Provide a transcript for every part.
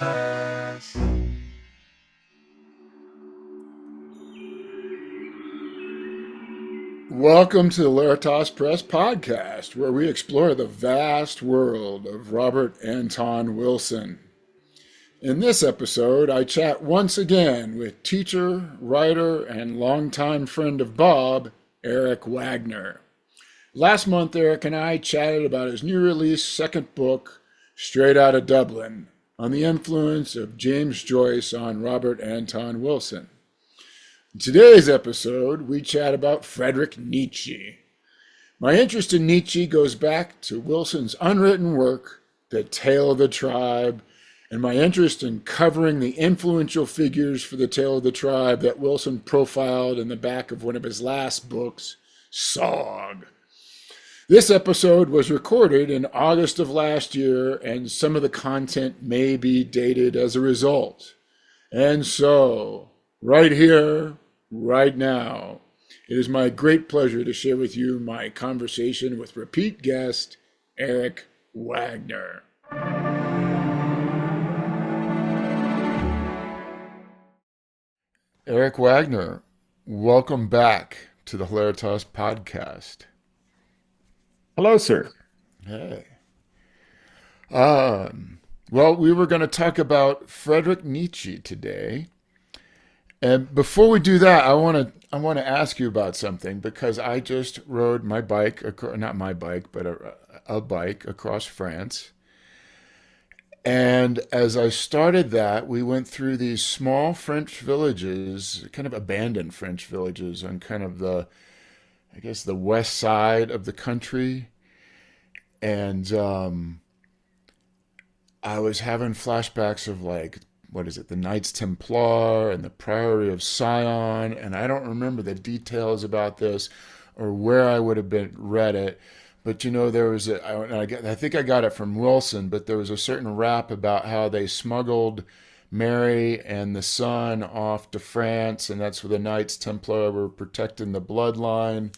Welcome to the Hilaritas Press Podcast, where we explore the vast world of Robert Anton Wilson. In this episode, I chat once again with teacher, writer, and longtime friend of Bob, Eric Wagner. Last month, Eric and I chatted about his new release second book, Straight Outta Dublin, on the influence of James Joyce on Robert Anton Wilson. In today's episode, we chat about Friedrich Nietzsche. My interest in Nietzsche goes back to Wilson's unwritten work, The Tale of the Tribe, and my interest in covering the influential figures for The Tale of the Tribe that Wilson profiled in the back of one of his last books, Sog. This episode was recorded in August of last year, and some of the content may be dated as a result. And so, right here, right now, it is my great pleasure to share with you my conversation with repeat guest, Eric Wagner. Eric Wagner, welcome back to the Hilaritas Podcast. Hello, sir. Hey. Well, we were going to talk about Friedrich Nietzsche today. And before we do that, I want to ask you about something, because I just rode my bike, not my bike, but a bike across France. And as I started that, we went through these small French villages, kind of abandoned French villages on kind of the west side of the country. And I was having flashbacks of the Knights Templar and the Priory of Sion, and I don't remember the details about this or where I would have read it, but there was I think I got it from Wilson, but there was a certain rap about how they smuggled Mary and the son off to France, and that's where the Knights Templar were protecting the bloodline.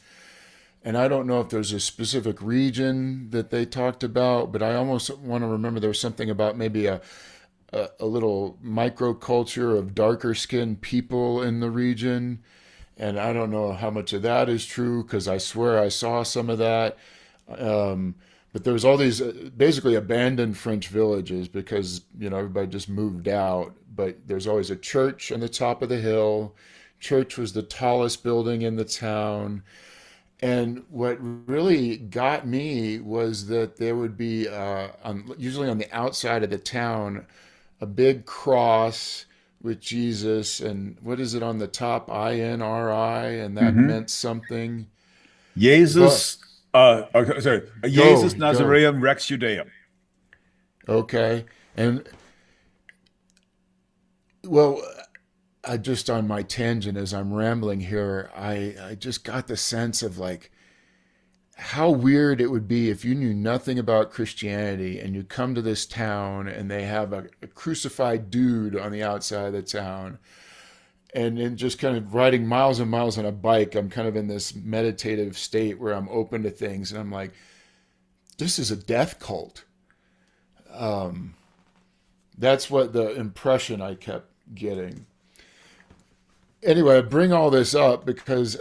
And I don't know if there's a specific region that they talked about, but I almost want to remember there was something about maybe a little microculture of darker skinned people in the region. And I don't know how much of that is true, because I swear I saw some of that. But there was all these basically abandoned French villages because, everybody just moved out. But there's always a church on the top of the hill. Church was the tallest building in the town. And what really got me was that there would be, usually on the outside of the town, a big cross with Jesus, and what is it on the top? INRI, and that meant something. Jesus, Jesus Go. Nazareum Rex Judaeum. Okay. And, well, I just on my tangent as I'm rambling here, I just got the sense of how weird it would be if you knew nothing about Christianity and you come to this town and they have a crucified dude on the outside of the town, and then just kind of riding miles and miles on a bike, I'm kind of in this meditative state where I'm open to things, and I'm like, this is a death cult. That's what the impression I kept getting. Anyway, I bring all this up because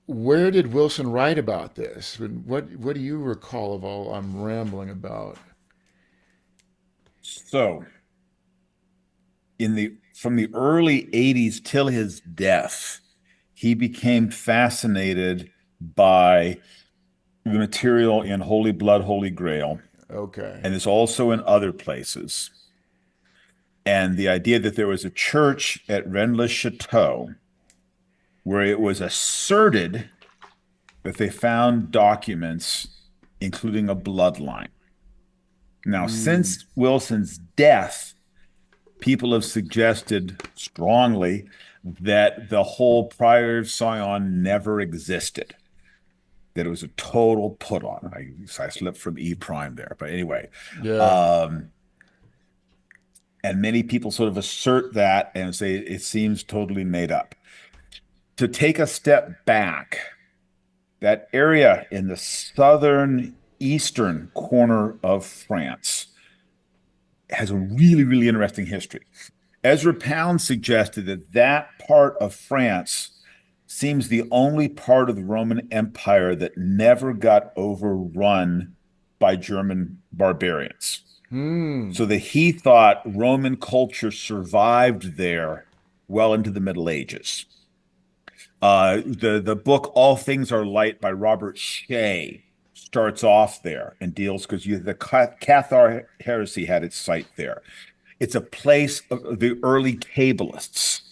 where did Wilson write about this? What do you recall of all I'm rambling about? So, from the early 80s till his death, he became fascinated by the material in Holy Blood, Holy Grail. Okay. And it's also in other places. And the idea that there was a church at Rennes-le-Château where it was asserted that they found documents including a bloodline. Now, since Wilson's death, people have suggested strongly that the whole Priory of Sion never existed, that it was a total put on. I slipped from E prime there, but anyway. Yeah. And many people sort of assert that and say it seems totally made up. To take a step back, that area in the southern eastern corner of France has a really, really interesting history. Ezra Pound suggested that that part of France seems the only part of the Roman Empire that never got overrun by German barbarians. Hmm. So that he thought Roman culture survived there well into the Middle Ages. The book All Things Are Light by Robert Shea starts off there and deals because the Cathar heresy had its site there. It's a place of the early Kabbalists.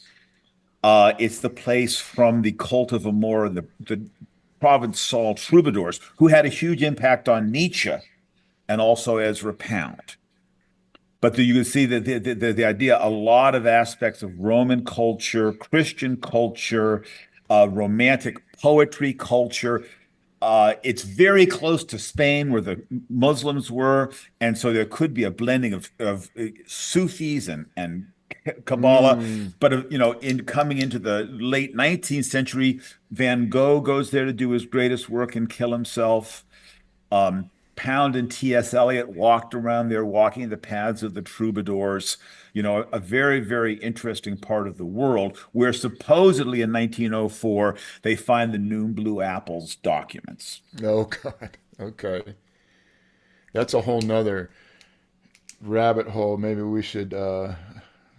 It's the place from the cult of Amor, the Provençal troubadours, who had a huge impact on Nietzsche and also Ezra Pound. But you can see that the idea, a lot of aspects of Roman culture, Christian culture, romantic poetry culture. It's very close to Spain, where the Muslims were, and so there could be a blending of Sufis and Kabbalah. Hmm. But in coming into the late 19th century, Van Gogh goes there to do his greatest work and kill himself. Pound and T.S. Eliot walked around there, walking the paths of the troubadours. A very, very interesting part of the world where supposedly in 1904 they find the Noon Blue Apples documents. Oh God. Okay. That's a whole nother rabbit hole. Maybe we should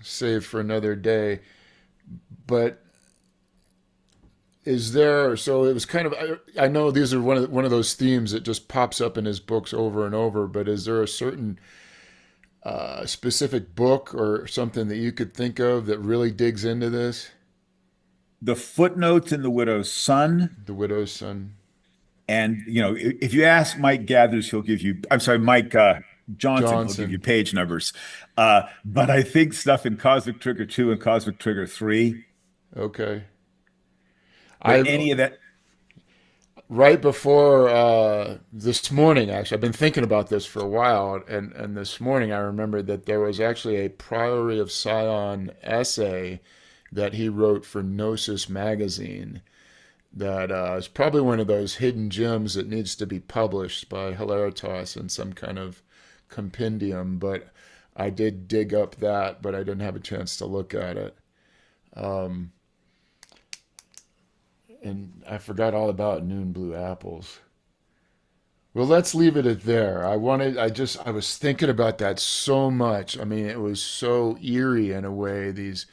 save for another day. But is there? So it was kind of. I know these are one of those themes that just pops up in his books over and over. But is there a certain specific book or something that you could think of that really digs into this? The footnotes in The Widow's Son. The Widow's Son. And, if you ask Mike Gathers, he'll give you, I'm sorry, Mike Johnson, he'll give you Johnson. page numbers. But I think stuff in Cosmic Trigger 2 and Cosmic Trigger 3, Okay. but I any of that, right before this morning, actually, I've been thinking about this for a while, and this morning I remembered that there was actually a Priory of Sion essay that he wrote for Gnosis magazine that is probably one of those hidden gems that needs to be published by Hilaritas in some kind of compendium. But I did dig up that, but I didn't have a chance to look at it. Um, and I forgot all about Noon Blue Apples. Well, let's leave it at there. I was thinking about that so much. I mean, it was so eerie in a way. These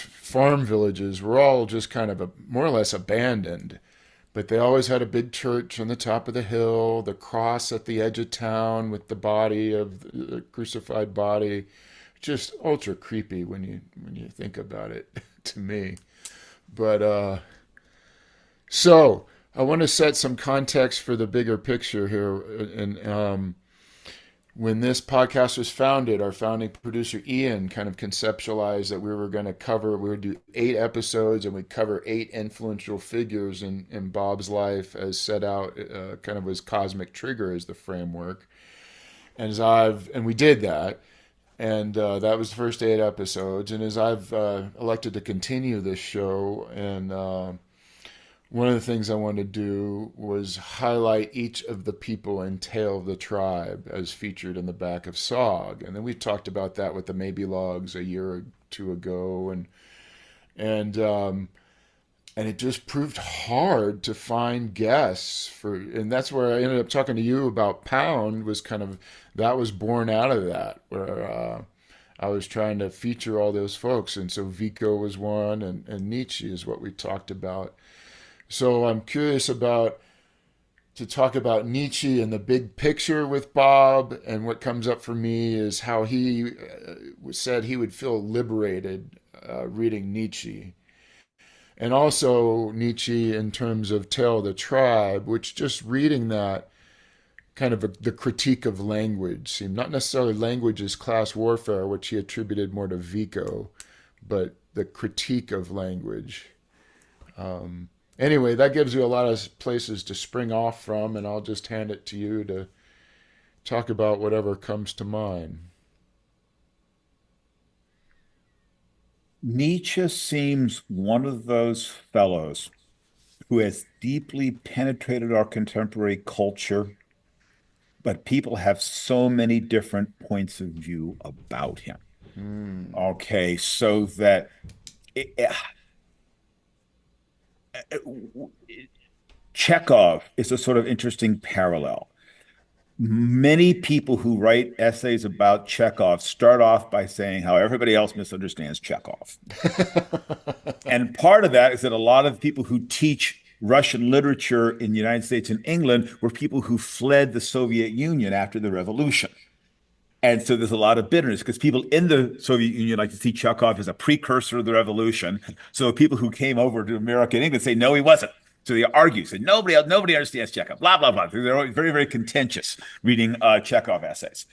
farm villages were all just kind of more or less abandoned, but they always had a big church on the top of the hill, the cross at the edge of town with the body of the crucified body. Just ultra creepy when you think about it to me. But so I want to set some context for the bigger picture here. And when this podcast was founded, our founding producer Ian kind of conceptualized that we would do 8 episodes and we'd cover 8 influential figures in Bob's life as set out kind of as cosmic trigger as the framework. And we did that. And that was the first 8 episodes. And as I've elected to continue this show, and one of the things I wanted to do was highlight each of the people in Tale of the Tribe as featured in the back of SOG. And then we talked about that with the Maybe Logs a year or two ago. And and it just proved hard to find guests and that's where I ended up talking to you about Pound. Was kind of that was born out of that, where I was trying to feature all those folks, and so Vico was one, and Nietzsche is what we talked about. So I'm curious to talk about Nietzsche and the big picture with Bob, and what comes up for me is how he said he would feel liberated reading Nietzsche. And also Nietzsche in terms of Tell the Tribe, which just reading that kind of the critique of language seemed not necessarily language as class warfare, which he attributed more to Vico, but the critique of language. Anyway, that gives you a lot of places to spring off from, and I'll just hand it to you to talk about whatever comes to mind. Nietzsche seems one of those fellows who has deeply penetrated our contemporary culture but people have so many different points of view about him. Mm. Okay, so that it, Chekhov is a sort of interesting parallel. Many people who write essays about Chekhov start off by saying how everybody else misunderstands Chekhov. And part of that is that a lot of people who teach Russian literature in the United States and England were people who fled the Soviet Union after the revolution. And so there's a lot of bitterness because people in the Soviet Union like to see Chekhov as a precursor of the revolution. So people who came over to America and England say, no, he wasn't. So they argue, say nobody understands Chekhov, blah, blah, blah. They're always very, very contentious reading Chekhov essays.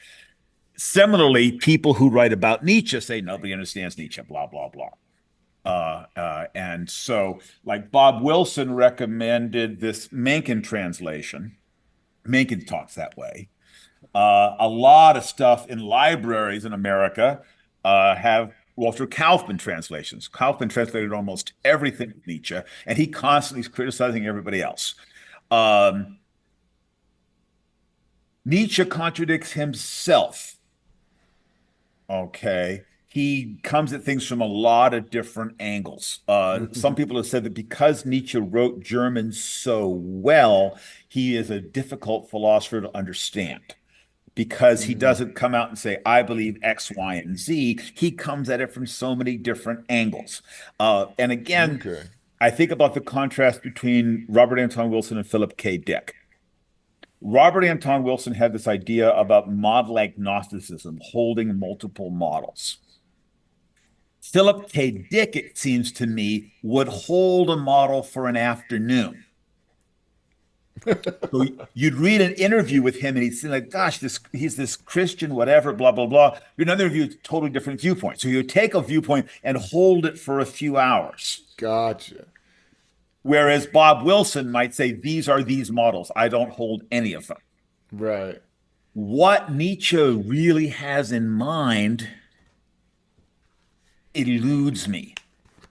Similarly, people who write about Nietzsche say nobody understands Nietzsche, blah, blah, blah. And so, like Bob Wilson recommended this Mencken translation. Mencken talks that way. A lot of stuff in libraries in America have Walter Kaufmann translations. Kaufmann translated almost everything of Nietzsche, and he constantly is criticizing everybody else. Nietzsche contradicts himself. Okay. He comes at things from a lot of different angles. Some people have said that because Nietzsche wrote German so well, he is a difficult philosopher to understand. Because he doesn't come out and say, I believe X, Y, and Z. He comes at it from so many different angles. And again, I think about the contrast between Robert Anton Wilson and Philip K. Dick. Robert Anton Wilson had this idea about model agnosticism, holding multiple models. Philip K. Dick, it seems to me, would hold a model for an afternoon. So you'd read an interview with him and he'd say like, gosh, he's this Christian, whatever, blah, blah, blah. Another interview, totally different viewpoint. So you would take a viewpoint and hold it for a few hours. Gotcha. Whereas Bob Wilson might say, these are these models. I don't hold any of them. Right. What Nietzsche really has in mind eludes me.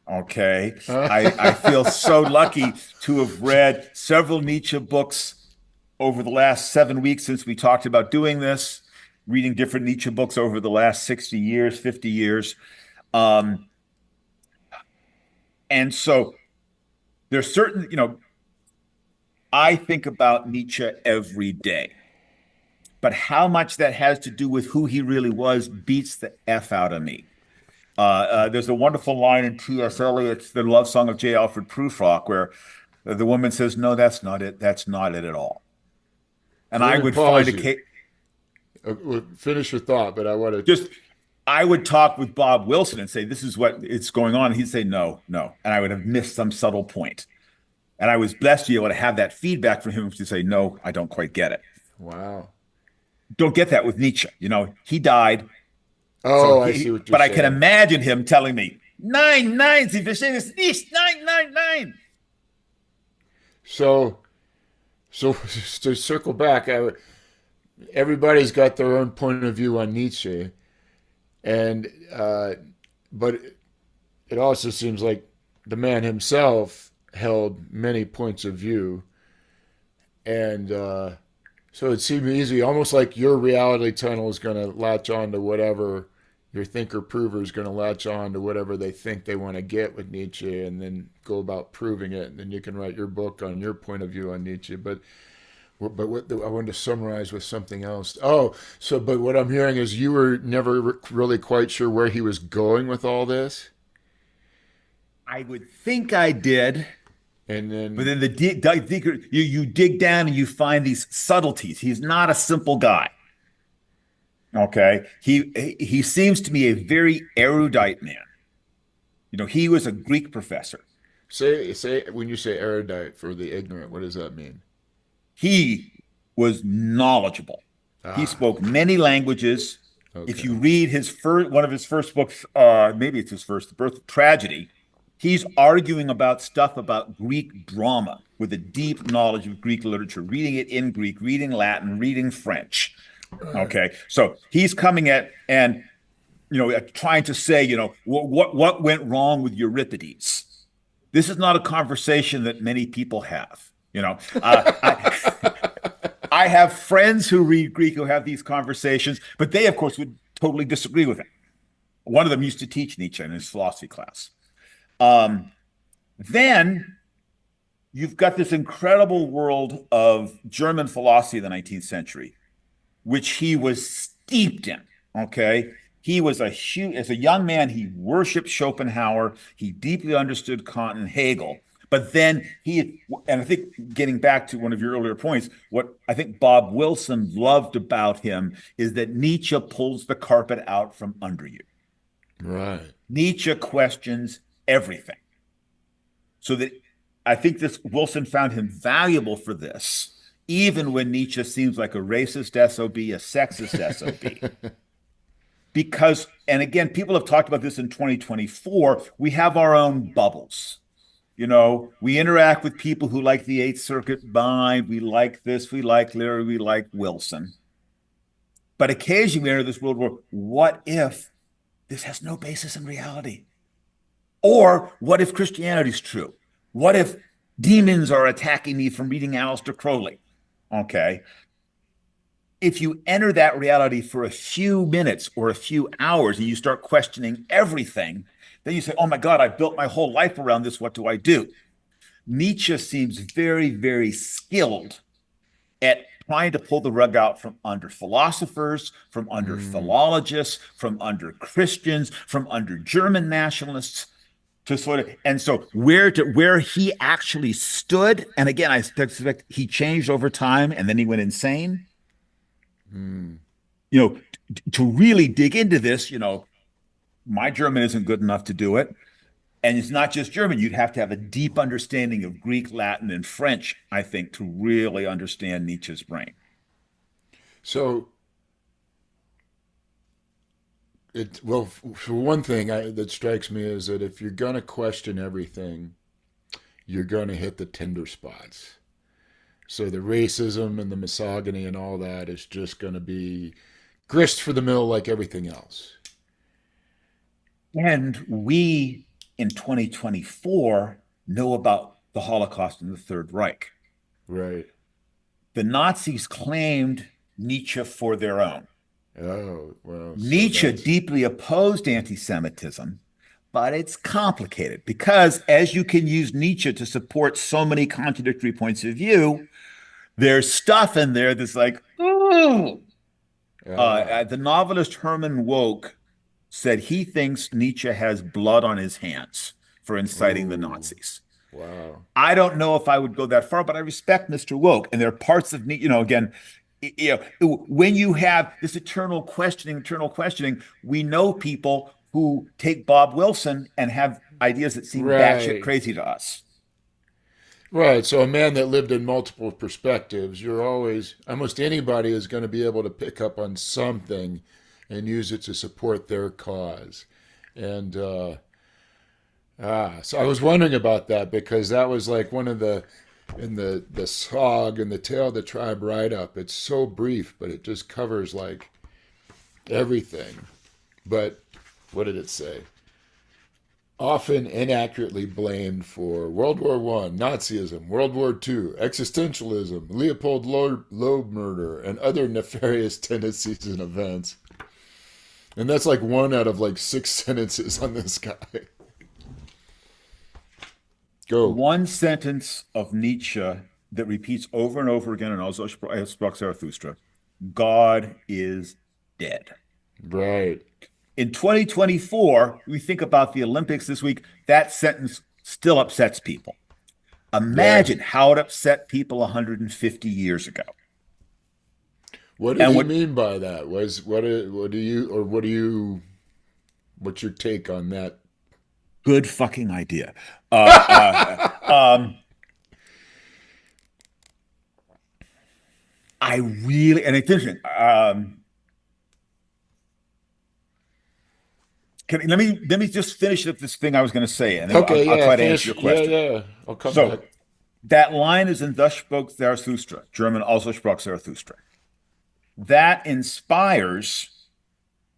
Okay. I feel so lucky to have read several Nietzsche books over the last 7 weeks since we talked about doing this, reading different Nietzsche books over the last 60 years, 50 years. And so there's certain, I think about Nietzsche every day. But how much that has to do with who he really was beats the F out of me. There's a wonderful line in T.S. Eliot's The Love Song of J. Alfred Prufrock where the woman says, no, that's not it. That's not it at all. And I would find a case. Finish your thought, but I want to I would talk with Bob Wilson and say, this is what it's going on. And he'd say, no. And I would have missed some subtle point. And I was blessed to be able to have that feedback from him to say, no, I don't quite get it. Wow. Don't get that with Nietzsche. He died. Oh, I see what you're saying. But I can imagine him telling me, nine, Sie verstehen es nicht, nine. So to circle back, everybody's got their own point of view on Nietzsche, and but it also seems like the man himself held many points of view, and so it seemed easy, almost like your reality tunnel is going to latch on to whatever. Your thinker-prover is going to latch on to whatever they think they want to get with Nietzsche and then go about proving it. And then you can write your book on your point of view on Nietzsche. But what I wanted to summarize with something else. But what I'm hearing is you were never really quite sure where he was going with all this? I would think I did. But then you dig down and you find these subtleties. He's not a simple guy. Okay. He seems to me a very erudite man. He was a Greek professor. Say when you say erudite for the ignorant, what does that mean? He was knowledgeable. He spoke many languages. Okay. If you read one of his first books, maybe it's his first, The Birth of Tragedy, he's arguing about stuff about Greek drama with a deep knowledge of Greek literature, reading it in Greek, reading Latin, reading French. Okay, so he's coming at and trying to say what went wrong with Euripides. This is not a conversation that many people have. I I have friends who read Greek who have these conversations, but they, of course, would totally disagree with it. One of them used to teach Nietzsche in his philosophy class. Then you've got this incredible world of German philosophy of the 19th century, which he was steeped in. Okay. He was as a young man, he worshiped Schopenhauer. He deeply understood Kant and Hegel. But then and I think getting back to one of your earlier points, what I think Bob Wilson loved about him is that Nietzsche pulls the carpet out from under you. Right. Nietzsche questions everything. So that I think Wilson found him valuable for this, even when Nietzsche seems like a racist SOB, a sexist SOB. Because, and again, people have talked about this in 2024, we have our own bubbles. You know, we interact with people who like the Eighth Circuit mind. We like this. We like Leary. We like Wilson. But occasionally we enter this world where, what if this has no basis in reality? Or what if Christianity is true? What if demons are attacking me from reading Aleister Crowley? Okay. If you enter that reality for a few minutes or a few hours and you start questioning everything, then you say, oh my God, I built my whole life around this. What do I do? Nietzsche seems very, very skilled at trying to pull the rug out from under philosophers, from under philologists, from under Christians, from under German nationalists, to sort of, and so where he actually stood, and again, I suspect he changed over time and then he went insane. You know, to really dig into this, you know, my German isn't good enough to do it. And it's not just German. You'd have to have a deep understanding of Greek, Latin, and French, I think, to really understand Nietzsche's brain. So, well, for one thing that strikes me is that if you're going to question everything, you're going to hit the tender spots. So the racism and the misogyny and all that is just going to be grist for the mill like everything else. And we, in 2024, know about the Holocaust and the Third Reich. Right. The Nazis claimed Nietzsche for their own. Oh, well. Nietzsche deeply opposed anti-Semitism, but it's complicated because as you can use Nietzsche to support so many contradictory points of view, there's stuff in there that's like, ooh. The novelist Herman Wouk said he thinks Nietzsche has blood on his hands for inciting the Nazis. Wow. I don't know if I would go that far, but I respect Mr. Wouk. And there are parts of me, you know, again, you know, when you have this eternal questioning, we know people who take Bob Wilson and have ideas that seem batshit crazy to us. Right. So a man that lived in multiple perspectives, almost anybody is going to be able to pick up on something and use it to support their cause. And so I was wondering about that because that was like one of the SOG and the Tale of the Tribe write-up. It's so brief, but it just covers like everything. But what did it say? Often inaccurately blamed for World War I, Nazism, World War II, existentialism, Leopold Loeb murder, and other nefarious tendencies and events. And that's like one out of like 6 sentences on this guy. Go. One sentence of Nietzsche that repeats over and over again in Also sprach Zarathustra: God is dead. Right. In 2024, we think about the Olympics this week, that sentence still upsets people. Imagine how it upset people 150 years ago. What did he mean by that? What's your take on that? Good fucking idea. I really, and it's interesting. Let me just finish up this thing I was going to say, and then I'll try to answer your question. Yeah. I'll come back. That line is in Thus Spoke Zarathustra, German Also sprach Zarathustra. That inspires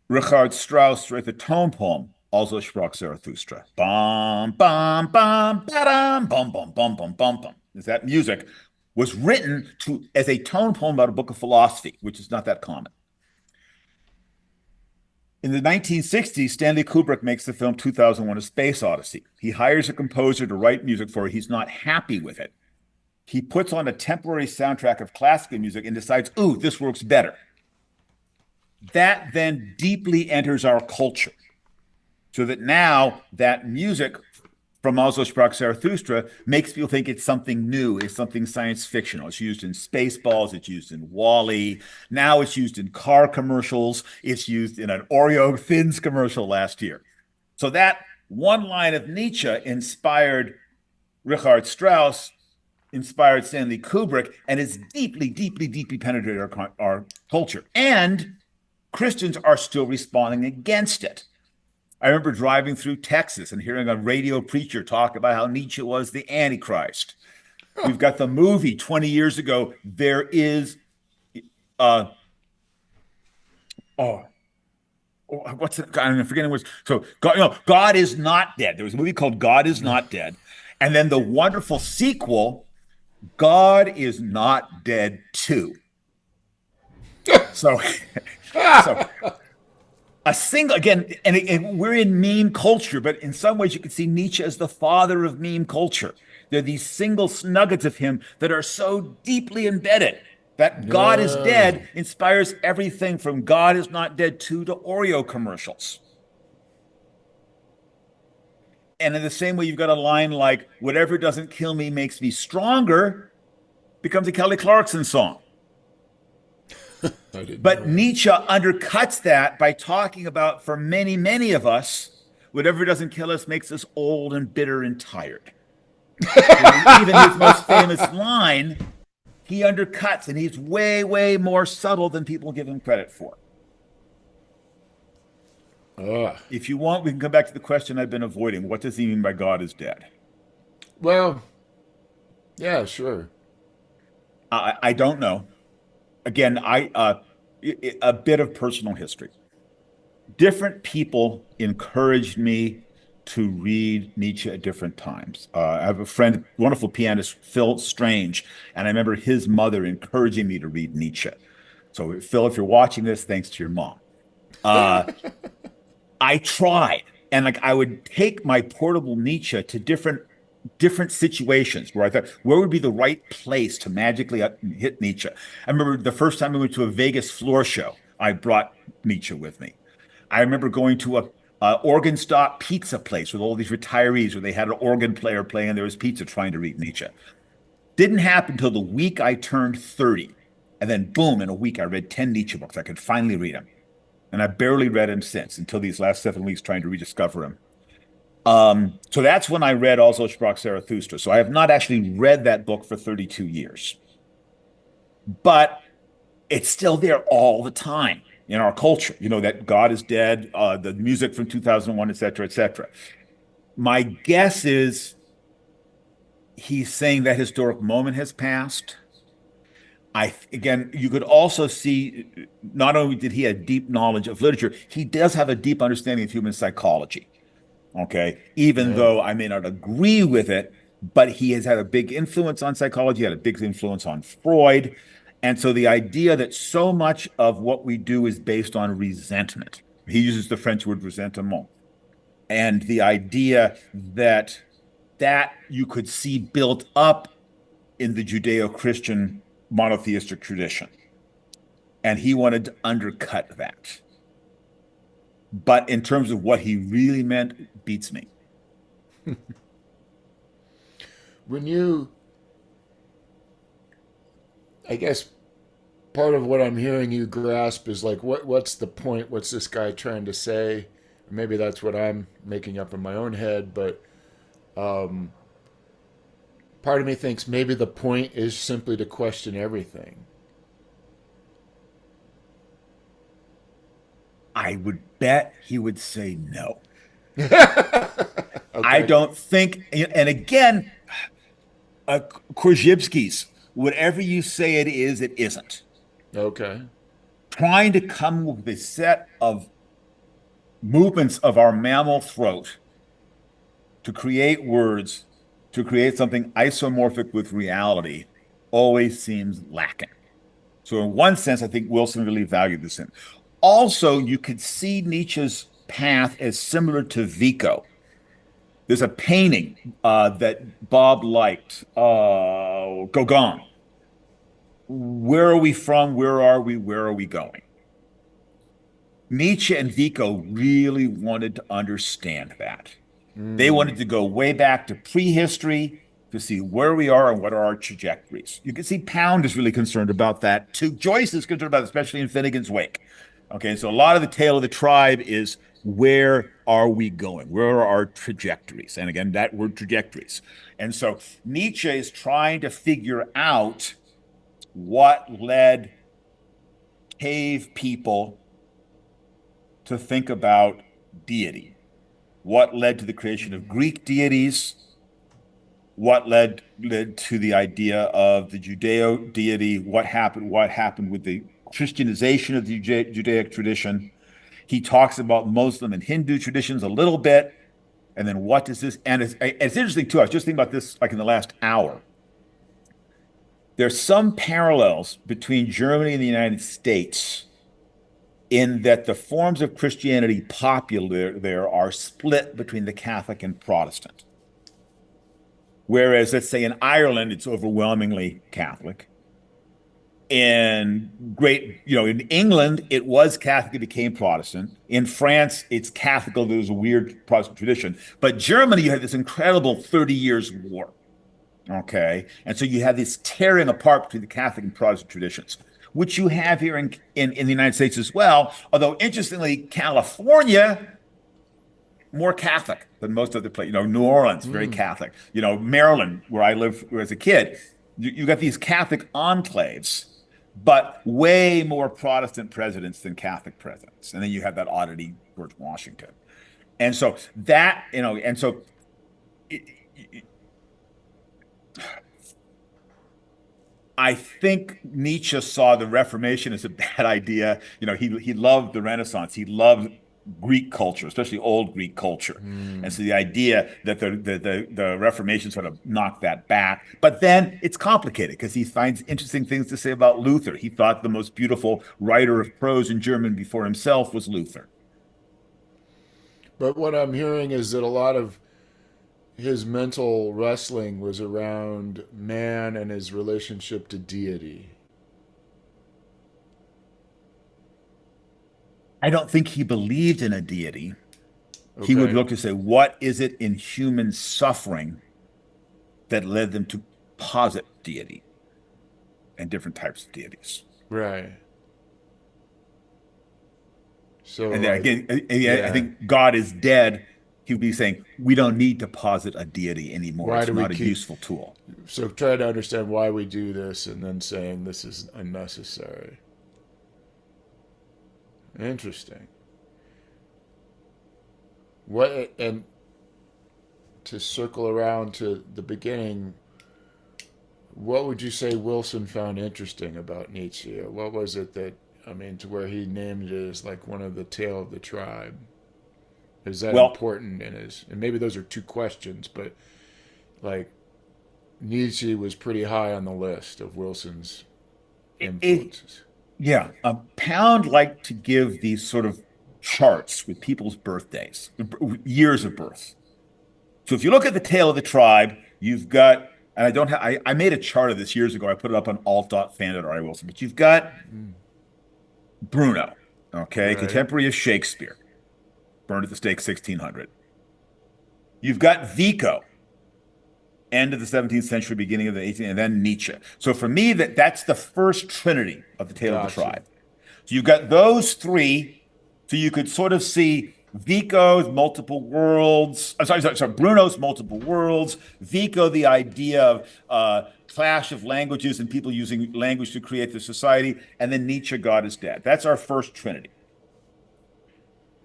Richard Strauss to write the tone poem Also sprach Zarathustra. Bum bum bum ba-dum, bum bum bum bum bum bum. Is that music? was written as a tone poem about a book of philosophy, which is not that common. In the 1960s, Stanley Kubrick makes the film 2001: A Space Odyssey. He hires a composer to write music for it. He's not happy with it. He puts on a temporary soundtrack of classical music and decides, ooh, this works better. That then deeply enters our culture. So that now that music from Also Sprach Zarathustra makes people think it's something new, it's something science fictional. It's used in Spaceballs, it's used in Wall-E. Now it's used in car commercials. It's used in an Oreo Thins commercial last year. So that one line of Nietzsche inspired Richard Strauss, inspired Stanley Kubrick, and it's deeply, deeply, deeply penetrated our culture. And Christians are still responding against it. I remember driving through Texas and hearing a radio preacher talk about how Nietzsche was the Antichrist. We've got the movie 20 years ago. There is, what's it? I'm forgetting what's. So God is not dead. There was a movie called God is Not Dead, and then the wonderful sequel, God is Not Dead 2. So a single, again, and we're in meme culture, but in some ways you can see Nietzsche as the father of meme culture. There are these single nuggets of him that are so deeply embedded that God is dead inspires everything from God is Not Dead 2 to Oreo commercials. And in the same way, you've got a line like, whatever doesn't kill me makes me stronger, becomes a Kelly Clarkson song. But Nietzsche undercuts that by talking about, for many, many of us, whatever doesn't kill us makes us old and bitter and tired. Even his most famous line, he undercuts, and he's way, way more subtle than people give him credit for. If you want, we can come back to the question I've been avoiding. What does he mean by God is dead? Well, yeah, sure. I don't know. Again, a bit of personal history. Different people encouraged me to read Nietzsche at different times. I have a friend, wonderful pianist, Phil Strange, and I remember his mother encouraging me to read Nietzsche. So, Phil, if you're watching this, thanks to your mom. I tried, and like I would take my portable Nietzsche to different situations where I thought, where would be the right place to magically hit Nietzsche? I remember the first time I went to a Vegas floor show, I brought Nietzsche with me. I remember going to a organ stop pizza place with all these retirees where they had an organ player playing and there was pizza, trying to read Nietzsche. Didn't happen until the week I turned 30. And then boom, in a week I read 10 Nietzsche books. I could finally read them. And I barely read him since, until these last 7 weeks trying to rediscover him. So that's when I read Also Sprach Zarathustra. So I have not actually read that book for 32 years. But it's still there all the time in our culture. You know, that God is dead, the music from 2001, et cetera, et cetera. My guess is he's saying that historic moment has passed. Again, you could also see, not only did he have deep knowledge of literature, he does have a deep understanding of human psychology. Okay, even though I may not agree with it, but he has had a big influence on psychology, had a big influence on Freud. And so the idea that so much of what we do is based on resentment. He uses the French word ressentiment. And the idea that you could see built up in the Judeo-Christian monotheistic tradition. And he wanted to undercut that. But in terms of what he really meant, beats me. I guess part of what I'm hearing you grasp is like, what's the point? What's this guy trying to say? Maybe that's what I'm making up in my own head, but part of me thinks maybe the point is simply to question everything. I would bet he would say no. Okay. I don't think, and again, Korzybski's, whatever you say it is, it isn't. Okay. Trying to come with a set of movements of our mammal throat to create words, to create something isomorphic with reality, always seems lacking. So in one sense, I think Wilson really valued this in. Also, you could see Nietzsche's path as similar to Vico. There's a painting that Bob liked, Gauguin. Where are we from? Where are we? Where are we going? Nietzsche and Vico really wanted to understand that. They wanted to go way back to prehistory to see where we are and what are our trajectories. You can see Pound is really concerned about that too. Joyce is concerned about it, especially in Finnegan's Wake. Okay, so a lot of the tale of the tribe is where are we going? Where are our trajectories? And again, that word trajectories. And so Nietzsche is trying to figure out what led cave people to think about deity, what led to the creation of Greek deities, what led to the idea of the Judeo deity, what happened with the Christianization of the Judaic tradition. He talks about Muslim and Hindu traditions a little bit, and then what does this? And it's interesting too. I was just thinking about this like in the last hour. There's some parallels between Germany and the United States in that the forms of Christianity popular there are split between the Catholic and Protestant. Whereas, let's say in Ireland, it's overwhelmingly Catholic. In in England, it was Catholic, it became Protestant. In France, it's Catholic, there was a weird Protestant tradition. But Germany, you had this incredible 30 years war. Okay. And so you have this tearing apart between the Catholic and Protestant traditions, which you have here in the United States as well. Although, interestingly, California, more Catholic than most other places. New Orleans, very Catholic. Maryland, where I lived as a kid, you got these Catholic enclaves, but way more Protestant presidents than Catholic presidents. And then you have that oddity, George Washington. And so that, I think Nietzsche saw the Reformation as a bad idea. He loved the Renaissance. He loved Greek culture, especially old Greek culture. And so the idea that the Reformation sort of knocked that back. But then it's complicated because he finds interesting things to say about Luther. He thought the most beautiful writer of prose in German before himself was Luther. But what I'm hearing is that a lot of his mental wrestling was around man and his relationship to deity. I don't think he believed in a deity. Okay. He would look to say, what is it in human suffering that led them to posit deity and different types of deities? Right. So, and then again, I think God is dead. He would be saying, we don't need to posit a deity anymore. It's not a useful tool. So try to understand why we do this and then saying this is unnecessary. Interesting. And to circle around to the beginning, what would you say Wilson found interesting about Nietzsche? What was it that, to where he named it as like one of the tale of the tribe? Is that important in his? And maybe those are two questions, but like Nietzsche was pretty high on the list of Wilson's influences. Yeah. Pound liked to give these sort of charts with people's birthdays, years of birth. So if you look at the tale of the tribe, you've got, and I made a chart of this years ago. I put it up on alt.fan.ri Wilson, but you've got Bruno, okay, right. Contemporary of Shakespeare, burned at the stake 1600. You've got Vico, end of the 17th century, beginning of the 18th, and then Nietzsche. So for me, that's the first trinity of the tale of the tribe. So you've got those three. So you could sort of see Vico's multiple worlds. Bruno's multiple worlds. Vico, the idea of clash of languages and people using language to create the society. And then Nietzsche, God is dead. That's our first trinity.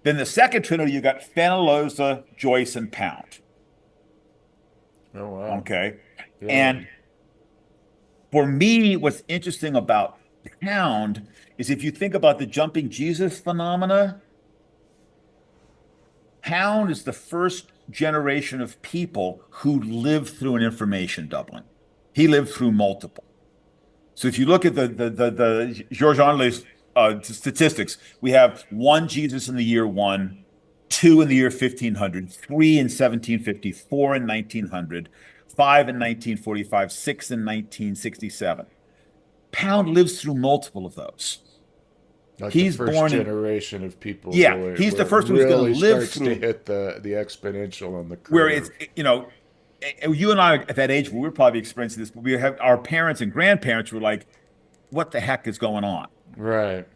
Then the second trinity, you got Fenollosa, Joyce, and Pound. Oh, wow. Okay. Yeah. And for me, what's interesting about Pound is if you think about the jumping Jesus phenomena, Pound is the first generation of people who lived through an information doubling. He lived through multiple. So if you look at the Georges Henle's statistics, we have one Jesus in the year one, two in the year 1500, three in 1750, four in 1900, five in 1945, six in 1967. Pound lives through multiple of those. Like the He's first born in, generation of people yeah, going he's the where it first one who's going to really live starts to through hit the exponential on the where it's, curve. you and I at that age, we were probably experiencing this, but we have our parents and grandparents were like, what the heck is going on? Right.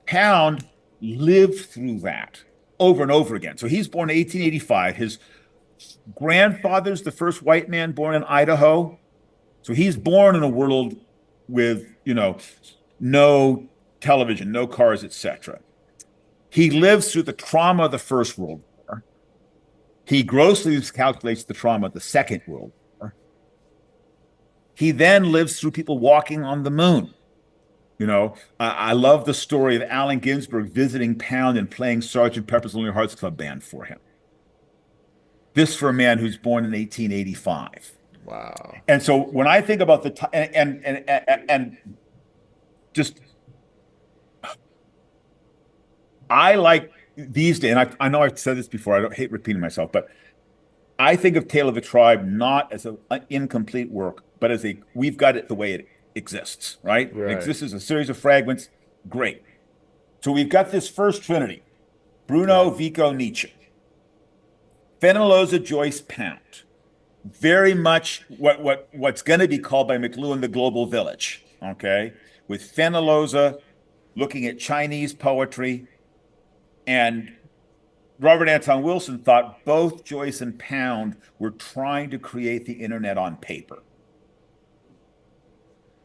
Pound lived through that over and over again. So he's born in 1885. His grandfather's the first white man born in Idaho. So he's born in a world with, no television, no cars, etc. He lives through the trauma of the First World War. He grossly calculates the trauma of the Second World War. He then lives through people walking on the moon. I love the story of Allen Ginsberg visiting Pound and playing Sergeant Pepper's Lonely Hearts Club Band for him. This for a man who's born in 1885. Wow. And so when I think about and just I like these days, and I know I've said this before, I don't hate repeating myself, but I think of Tale of the Tribe not as an incomplete work, but as we've got it the way it exists, right? It Right. exists as a series of fragments. Great. So we've got this first trinity: Bruno, Right. Vico, Nietzsche, Fenellosa, Joyce, Pound. Very much what's going to be called by McLuhan the global village, okay? With Fenellosa looking at Chinese poetry, and Robert Anton Wilson thought both Joyce and Pound were trying to create the internet on paper.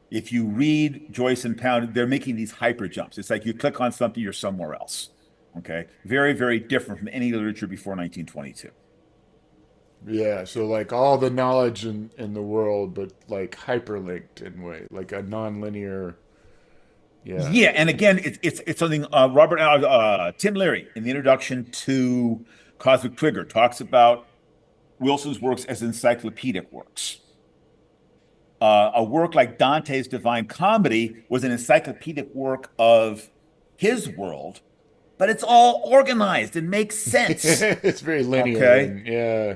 If you read Joyce and Pound, they're making these hyper jumps. It's like you click on something, you're somewhere else. Okay. Very, very different from any literature before 1922. Yeah. So like all the knowledge in the world, but like hyperlinked in a way, like a nonlinear. Yeah. Yeah, and again, it's something Robert Tim Leary in the introduction to Cosmic Trigger talks about Wilson's works as encyclopedic works. A work like Dante's Divine Comedy was an encyclopedic work of his world, but it's all organized and makes sense. It's very linear Okay. and yeah.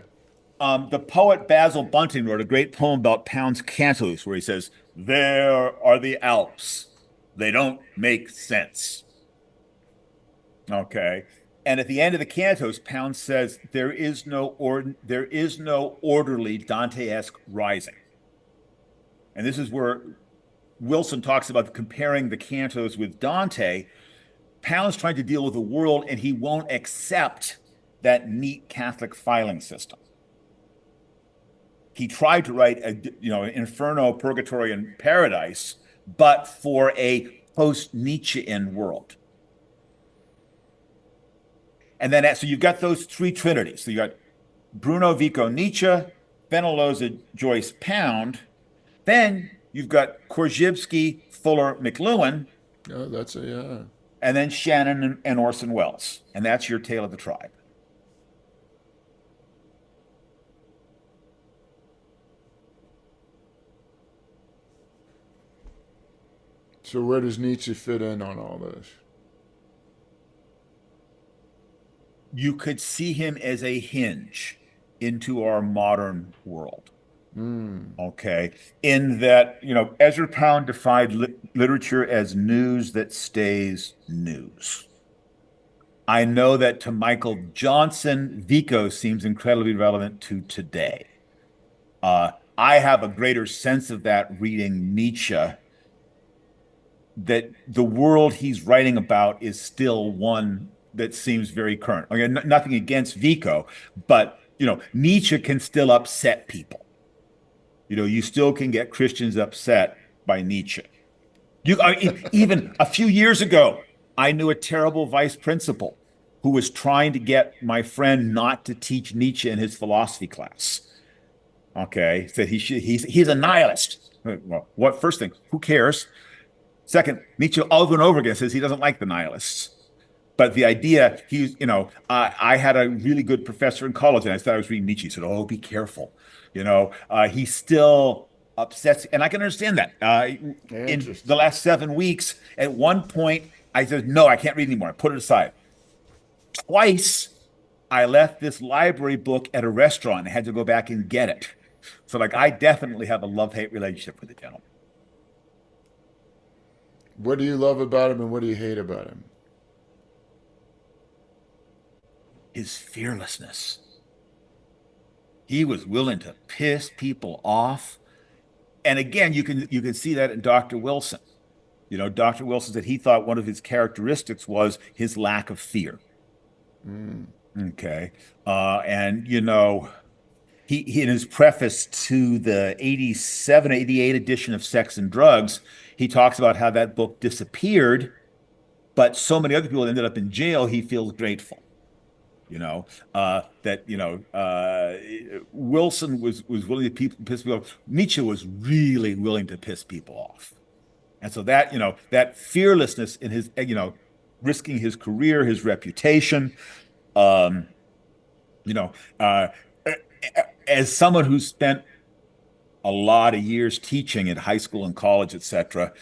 The poet Basil Bunting wrote a great poem about Pound's cantos, where he says, "There are the Alps. They don't make sense." Okay. And at the end of the cantos, Pound says, there is no orderly Dante-esque rising. And this is where Wilson talks about comparing the cantos with Dante. Pound's trying to deal with the world, and he won't accept that neat Catholic filing system. He tried to write Inferno, Purgatory, and Paradise, but for a post-Nietzschean world. And then, so you've got those three trinities. So you got Bruno, Vico, Nietzsche, Fenellosa, Joyce, Pound. Then you've got Korzybski, Fuller, McLuhan, Oh, that's a yeah. and then Shannon and Orson Welles. And that's your Tale of the Tribe. So where does Nietzsche fit in on all this? You could see him as a hinge into our modern world. Mm. Okay. In that, Ezra Pound defined literature as news that stays news. I know that to Michael Johnson, Vico seems incredibly relevant to today. I have a greater sense of that reading Nietzsche, that the world he's writing about is still one that seems very current. Okay, nothing against Vico, but Nietzsche can still upset people. You still can get Christians upset by Nietzsche. Even a few years ago, I knew a terrible vice principal who was trying to get my friend not to teach Nietzsche in his philosophy class. Okay, said he's a nihilist. Well, what first thing? Who cares? Second, Nietzsche over and over again says he doesn't like the nihilists. But the idea, I had a really good professor in college, and I thought I was reading Nietzsche. He said, "Oh, be careful." He's still upsets, and I can understand that. In the Interesting. last 7 weeks, at one point, I said, "No, I can't read anymore." I put it aside. Twice, I left this library book at a restaurant and had to go back and get it. So, like, I definitely have a love-hate relationship with the gentleman. What do you love about him and what do you hate about him? His fearlessness. He was willing to piss people off. And again, you can see that in Dr. Wilson. Dr. Wilson said he thought one of his characteristics was his lack of fear. Mm, Okay. And he in his preface to the 87, 88 edition of Sex and Drugs, he talks about how that book disappeared, but so many other people ended up in jail, he feels grateful. That Wilson was willing to piss people off. Nietzsche was really willing to piss people off. And so that fearlessness in his, risking his career, his reputation, um, you know, uh, as someone who spent a lot of years teaching at high school and college, etc.,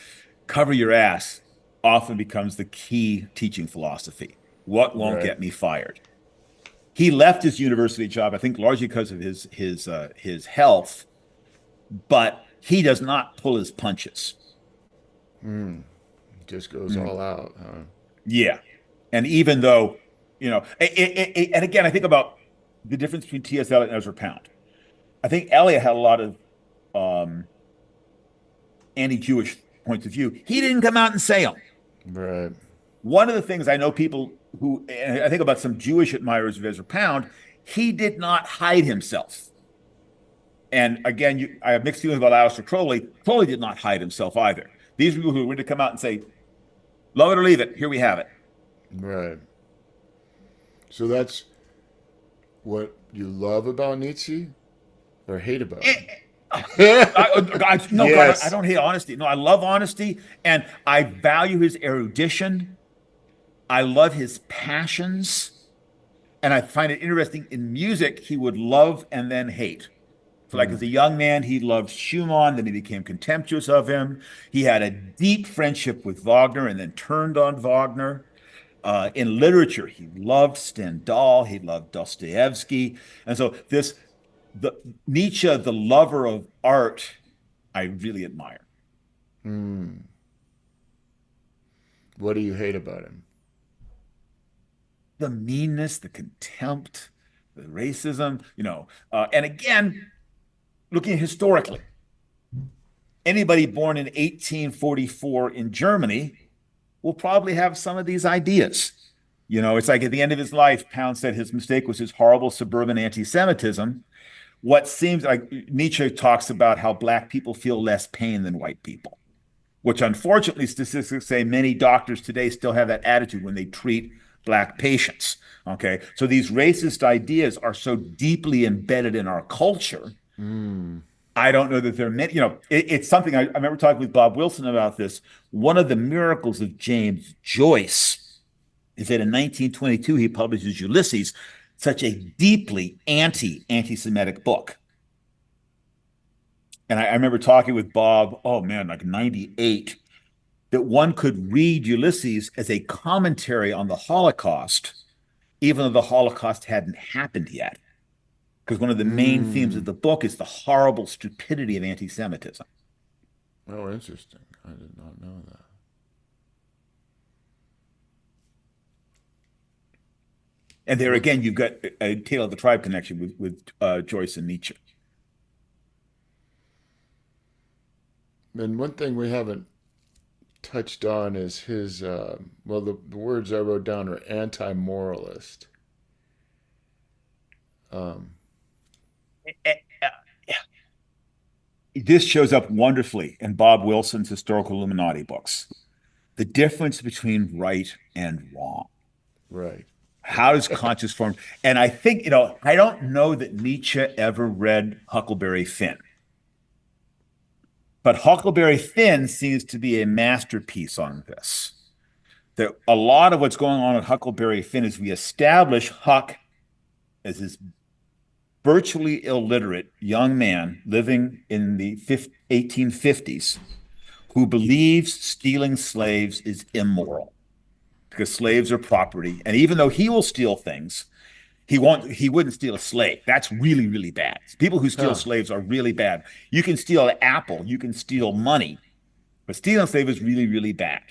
cover your ass often becomes the key teaching philosophy. What won't right. get me fired? He left his university job, I think, largely because of his health, but he does not pull his punches. Mm, just goes Mm. all out. Huh? Yeah, and even though, and again, I think about the difference between T.S. Eliot and Ezra Pound. I think Eliot had a lot of um, anti-Jewish points of view. He didn't come out and say them. Right. One of the things I know people who, and I think about some Jewish admirers of Ezra Pound, he did not hide himself. And again, I have mixed feelings about Aleister Crowley. Crowley did not hide himself either. These people who were going to come out and say, love it or leave it, here we have it. Right. So that's what you love about Nietzsche or hate about him? No, God, I Yes. don't hate honesty. No, I love honesty and I value his erudition. I love his passions. And I find it interesting in music, he would love and then hate. So, like as Mm, a young man, he loved Schumann, then he became contemptuous of him. He had a deep friendship with Wagner and then turned on Wagner. In literature, he loved Stendhal, he loved Dostoevsky. And so, the Nietzsche, the lover of art, I really admire. mm. What do you hate about him? The meanness, the contempt, the racism, and again, looking historically, anybody born in 1844 in Germany will probably have some of these ideas. It's like at the end of his life, Pound said his mistake was his horrible suburban anti-Semitism. What seems like Nietzsche talks about how black people feel less pain than white people, which unfortunately statistics say many doctors today still have that attitude when they treat black patients. Okay. So these racist ideas are so deeply embedded in our culture. Mm, I don't know that there are many, it's something I remember talking with Bob Wilson about this. One of the miracles of James Joyce is that in 1922, he publishes Ulysses, such a deeply anti-Semitic book. And I remember talking with Bob, oh man, like 98, that one could read Ulysses as a commentary on the Holocaust, even though the Holocaust hadn't happened yet. Because one of the main themes of mm. the book is the horrible stupidity of anti-Semitism. Oh, interesting. I did not know that. And there What? again, you've got a Tale of the Tribe connection with Joyce and Nietzsche. And one thing we haven't touched on is his, well, the words I wrote down are anti moralist. Um, This shows up wonderfully in Bob Wilson's Historical Illuminati books. The difference between right and wrong. right. How does conscious form? And I think, I don't know that Nietzsche ever read Huckleberry Finn. But Huckleberry Finn seems to be a masterpiece on this. That a lot of what's going on at Huckleberry Finn is we establish Huck as this virtually illiterate young man living in the 1850s who believes stealing slaves is immoral because slaves are property. And even though he will steal things, he wouldn't steal a slave. That's really, really bad. People who steal Huh. slaves are really bad. You can steal an apple, you can steal money, but stealing a slave is really, really bad.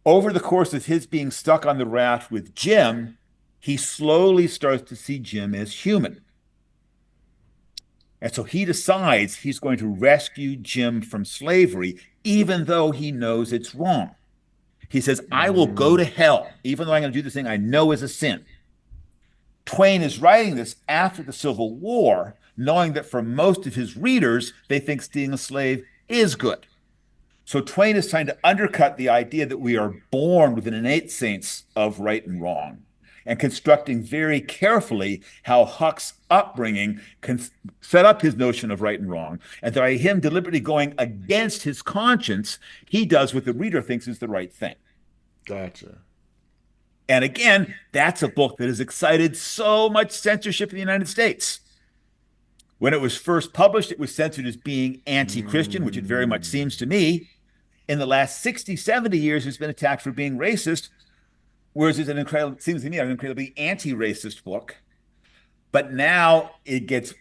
Over the course of his being stuck on the raft with Jim, he slowly starts to see Jim as human. And so he decides he's going to rescue Jim from slavery, even though he knows it's wrong. He says, I will go Mm, to hell, even though I'm going to do this thing I know is a sin. Twain is writing this after the Civil War, knowing that for most of his readers, they think stealing a slave is good. So Twain is trying to undercut the idea that we are born with an innate sense of right and wrong and constructing very carefully how Huck's upbringing can set up his notion of right and wrong. And by him deliberately going against his conscience, he does what the reader thinks is the right thing. gotcha. And again, that's a book that has excited so much censorship in the United States. When it was first published, it was censored as being anti-Christian, which it very much Mm, seems to me. In the last 60, 70 years, it's been attacked for being racist, whereas it's seems to me an incredibly anti-racist book. But now it gets,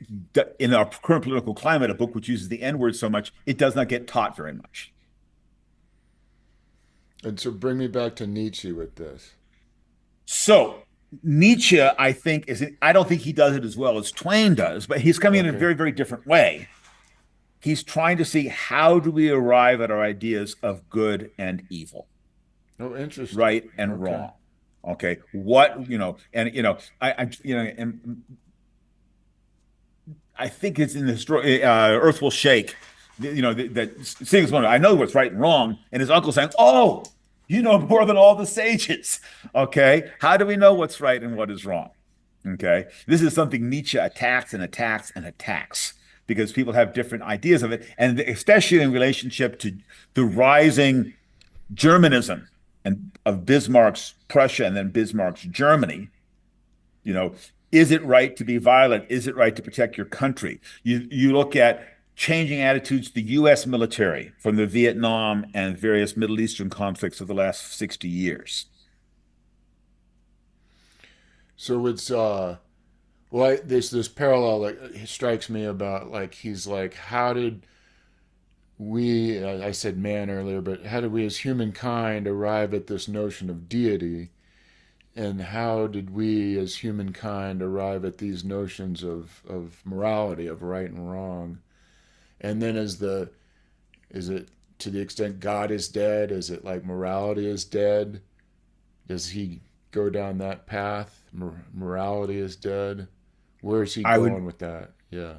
in our current political climate, a book which uses the N-word so much, it does not get taught very much. and so bring me back to Nietzsche with this. So Nietzsche, I think, I don't think he does it as well as Twain does, but he's coming in a Okay. very, very different way. He's trying to see how do we arrive at our ideas of good and evil, Oh, interesting. right and Okay. wrong. Okay, what and and I think it's in the story. Earth Will Shake. That Sing's one. I know what's right and wrong, and his uncle saying, "Oh, you know more than all the sages." Okay, how do we know what's right and what is wrong? Okay, this is something Nietzsche attacks and attacks and attacks because people have different ideas of it, and especially in relationship to the rising Germanism and of Bismarck's Prussia and then Bismarck's Germany. You know, is it right to be violent? Is it right to protect your country? You look at changing attitudes to the U.S. military from the Vietnam and various Middle Eastern conflicts of the last 60 years. So it's well, there's this parallel that strikes me about like he's like, how did we? I said man earlier, but how did we as humankind arrive at this notion of deity? And how did we as humankind arrive at these notions of morality, of right and wrong? And then is it to the extent God is dead? Is it like morality is dead? Does he go down that path? Morality is dead. Where is he I would going with that? Yeah.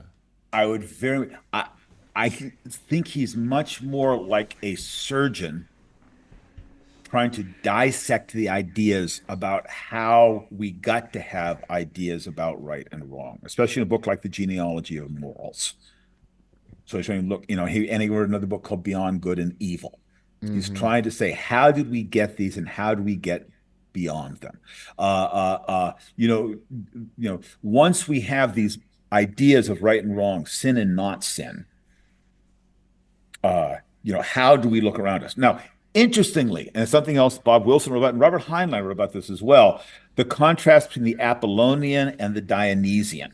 I would very I think he's much more like a surgeon trying to dissect the ideas about how we got to have ideas about right and wrong, especially in a book like The Genealogy of Morals. So he's trying to look, he wrote another book called Beyond Good and Evil. He's Mm-hmm. trying to say, how did we get these and how do we get beyond them? Once we have these ideas of right and wrong, sin and not sin, how do we look around us? Now, interestingly, and something else Bob Wilson wrote about, and Robert Heinlein wrote about this as well, the contrast between the Apollonian and the Dionysian.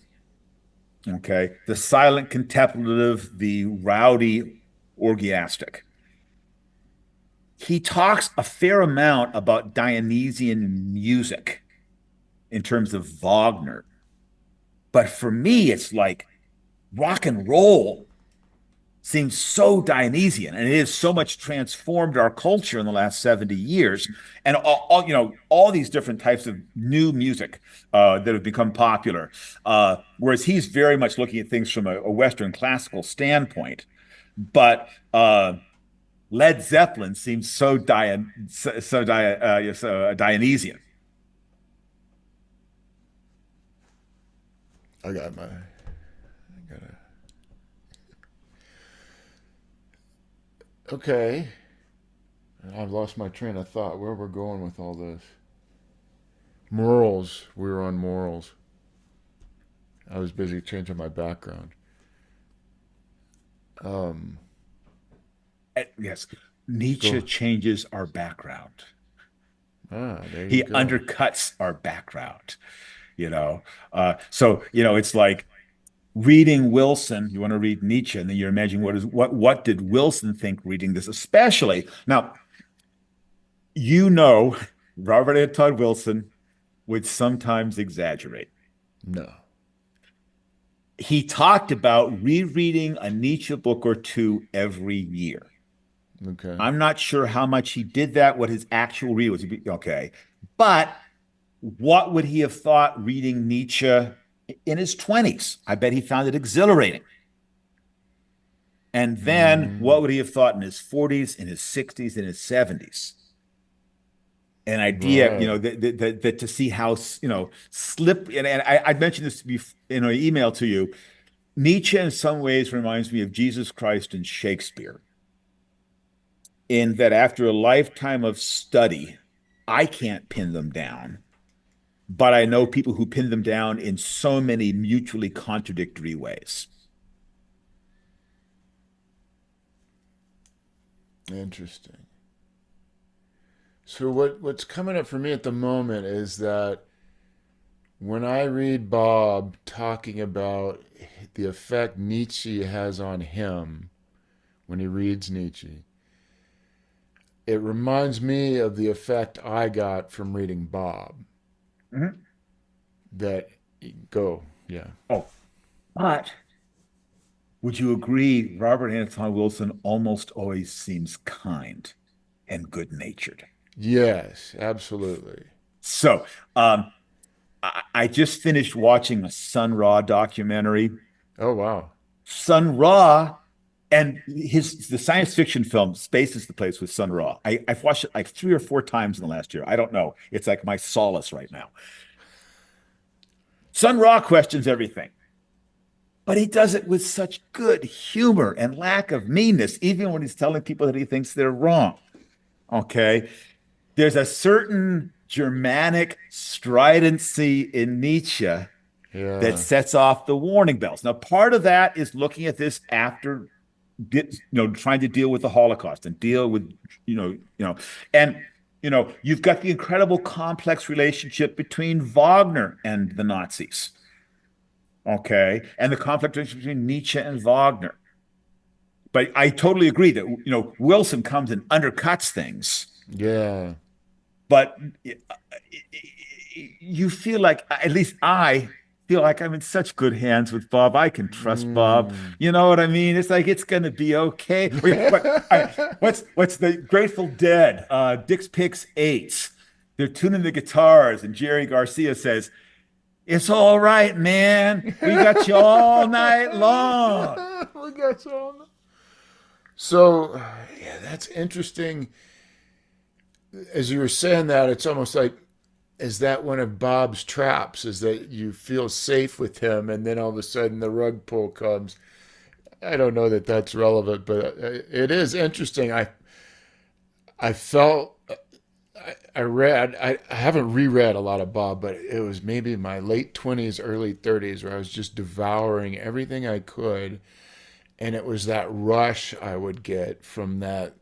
Okay, the silent contemplative, the rowdy orgiastic. He talks a fair amount about Dionysian music in terms of Wagner. But for me, it's like rock and roll seems so Dionysian, and it has so much transformed our culture in the last 70 years. And all these different types of new music that have become popular. Whereas he's very much looking at things from a Western classical standpoint. But Led Zeppelin seems so Dionysian. I got my. I gotta. Okay. I've lost my train of thought. Where we're going with all this? Morals. We were on morals. I was busy changing my background. Um, Yes, Go. Nietzsche changes our background. There you He go. undercuts our background, you know. So, it's like reading Wilson. You want to read Nietzsche, and then you're imagining what did Wilson think reading this, especially now, Robert Anton Wilson would sometimes exaggerate. No. He talked about rereading a Nietzsche book or two every year. Okay. I'm not sure how much he did that, what his actual read was. Okay. But what would he have thought reading Nietzsche in his 20s? I bet he found it exhilarating. And then Mm, what would he have thought in his 40s, in his 60s, in his 70s? An idea, right. that to see how, slip, and I mentioned this in an email to you. Nietzsche, in some ways, reminds me of Jesus Christ and Shakespeare, in that after a lifetime of study, I can't pin them down, but I know people who pin them down in so many mutually contradictory ways. Interesting. So what's coming up for me at the moment is that when I read Bob talking about the effect Nietzsche has on him when he reads Nietzsche, it reminds me of the effect I got from reading Bob. Mhm. That go, yeah. Oh, but would you agree Robert Anton Wilson almost always seems kind and good natured? Yes, absolutely. So, I just finished watching a Sun Ra documentary. Oh wow. Sun Ra and the science fiction film Space is the Place with Sun Ra. I've watched it like 3 or 4 times in the last year. I don't know. It's like my solace right now. Sun Ra questions everything, but he does it with such good humor and lack of meanness, even when he's telling people that he thinks they're wrong. Okay. There's a certain Germanic stridency in Nietzsche that Yeah. sets off the warning bells. Now, part of that is looking at this after, trying to deal with the Holocaust and deal with, and you've got the incredible complex relationship between Wagner and the Nazis, okay, and the conflict between Nietzsche and Wagner. But I totally agree that Wilson comes and undercuts things, Yeah. but you feel like, at least I feel like I'm in such good hands with Bob. I can trust Bob. Mm. You know what I mean? It's like it's going to be okay. What's the Grateful Dead? Dick's Picks 8. They're tuning the guitars, and Jerry Garcia says, "It's all right, man. We got you all night long." We got some. So, yeah, that's interesting. As you were saying that, it's almost like, is that one of Bob's traps? Is that you feel safe with him, and then all of a sudden the rug pull comes? I don't know that that's relevant, but it is interesting. I felt I read I haven't reread a lot of Bob, but it was maybe my late 20s, early 30s where I was just devouring everything I could, and it was that rush I would get from that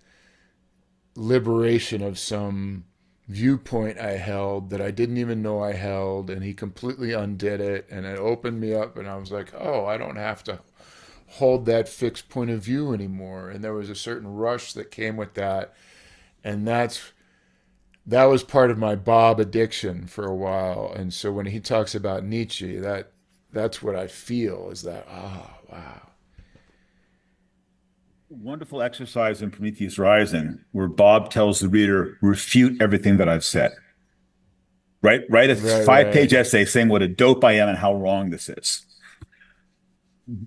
liberation of some viewpoint I held that I didn't even know I held, and he completely undid it, and it opened me up, and I was like, oh, I don't have to hold that fixed point of view anymore. And there was a certain rush that came with that, and that was part of my Bob addiction for a while. And so when he talks about Nietzsche, that's what I feel is that, oh wow. Wonderful exercise in Prometheus Rising, where Bob tells the reader, refute everything that I've said. Right? Write a Right, 5-page right. essay saying what a dope I am and how wrong this is.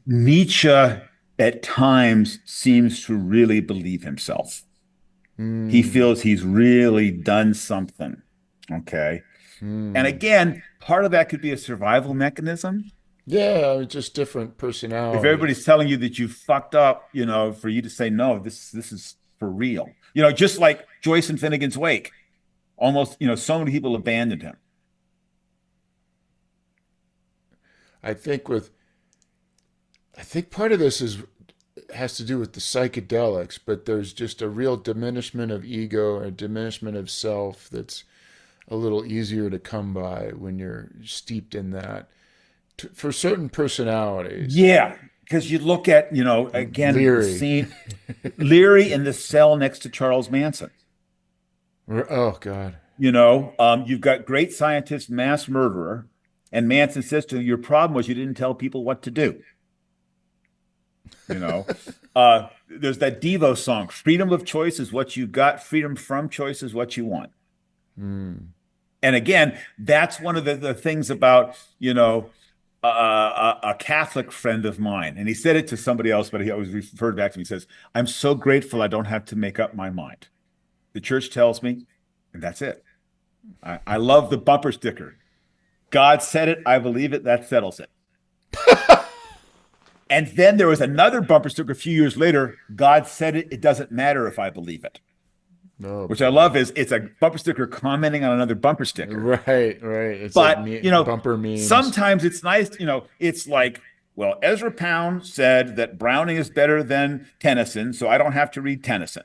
Nietzsche at times seems to really believe himself. He Mm, feels he's really done something. Okay. And mm. again, part of that could be a survival mechanism. Yeah, just different If everybody's personalities. telling you that you fucked up, for you to say, no, this is for real. Just like Joyce and Finnegan's Wake. Almost, so many people abandoned him. I think with I think part of this has to do with the psychedelics, but there's just a real diminishment of ego, a diminishment of self that's a little easier to come by when you're steeped in that. For certain personalities, Yeah, because you look at, again, the Leary. scene, Leary in the cell next to Charles Manson. Oh God. You've got great scientist, mass murderer, and Manson says to him, your problem was you didn't tell people what to do. There's that Devo song, freedom of choice is what you got, freedom from choice is what you want. Mm. And again, that's one of the things about, a Catholic friend of mine, and he said it to somebody else, but he always referred back to me. He says, I'm so grateful I don't have to make up my mind. The church tells me, and that's it. I love the bumper sticker. God said it, I believe it, that settles it. And then there was another bumper sticker a few years later. God said it, it doesn't matter if I believe it. No, Which I love is it's a bumper sticker commenting on another bumper sticker. right. It's But, like bumper memes. sometimes it's nice, it's like, well, Ezra Pound said that Browning is better than Tennyson, so I don't have to read Tennyson.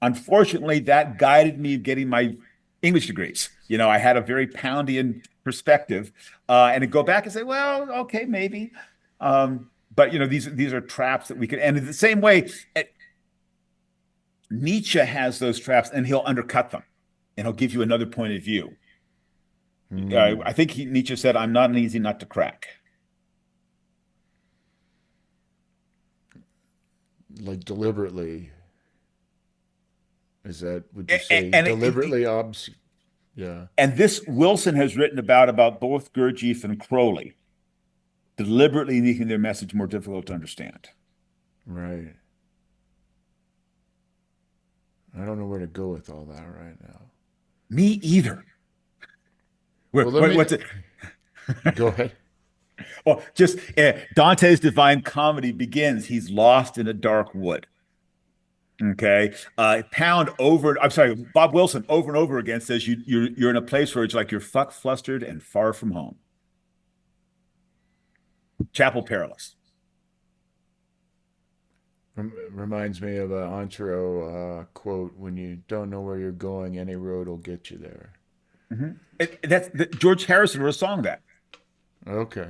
Unfortunately, that guided me getting my English degrees. I had a very Poundian perspective, and to go back and say, well, okay, maybe. But these are traps that we could, and in the same way, Nietzsche has those traps, and he'll undercut them, and he'll give you another point of view. I think Nietzsche said, "I'm not an easy nut to crack." Like deliberately. Is that, would you say, deliberately yeah. And this Wilson has written about both Gurdjieff and Crowley, deliberately making their message more difficult to understand. Right. I don't know where to go with all that right now. Me either. What's it? Go ahead. Well, just Dante's Divine Comedy begins. He's lost in a dark wood. Okay. Bob Wilson over and over again says you're in a place where it's like you're fuck flustered and far from home. Chapel Perilous. Reminds me of an Antero quote: "When you don't know where you're going, any road will get you there." Mm-hmm. George Harrison wrote a song that. Okay.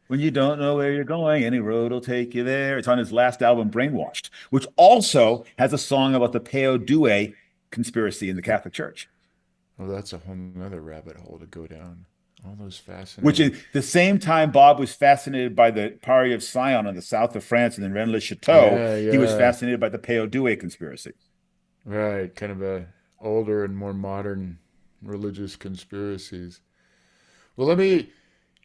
When you don't know where you're going, any road will take you there. It's on his last album, Brainwashed, which also has a song about the Peo Due conspiracy in the Catholic Church. Well, that's a whole other rabbit hole to go down. All those fascinating. Which is the same time Bob was fascinated by the Priory of Sion in the south of France and then Rennes-le-Château, he was fascinated by the Peo Due conspiracy. Right, kind of a older and more modern religious conspiracies. Well,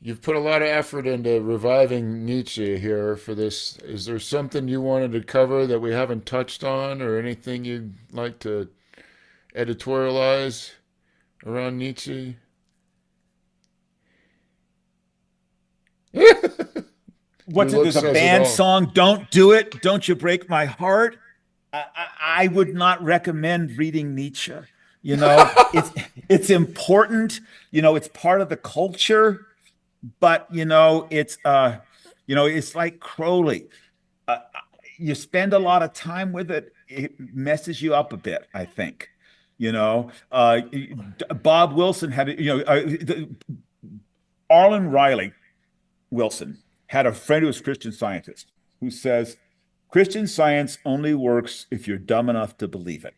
you've put a lot of effort into reviving Nietzsche here for this. Is there something you wanted to cover that we haven't touched on, or anything you'd like to editorialize around Nietzsche? There's a band song, Don't Do It, Don't You Break My Heart. I would not recommend reading Nietzsche. It's important. It's part of the culture, but it's like Crowley. You spend a lot of time with it, it messes you up a bit, I think. Bob Wilson had, Arlen Riley Wilson had a friend who was a Christian Scientist who says, Christian Science only works if you're dumb enough to believe it.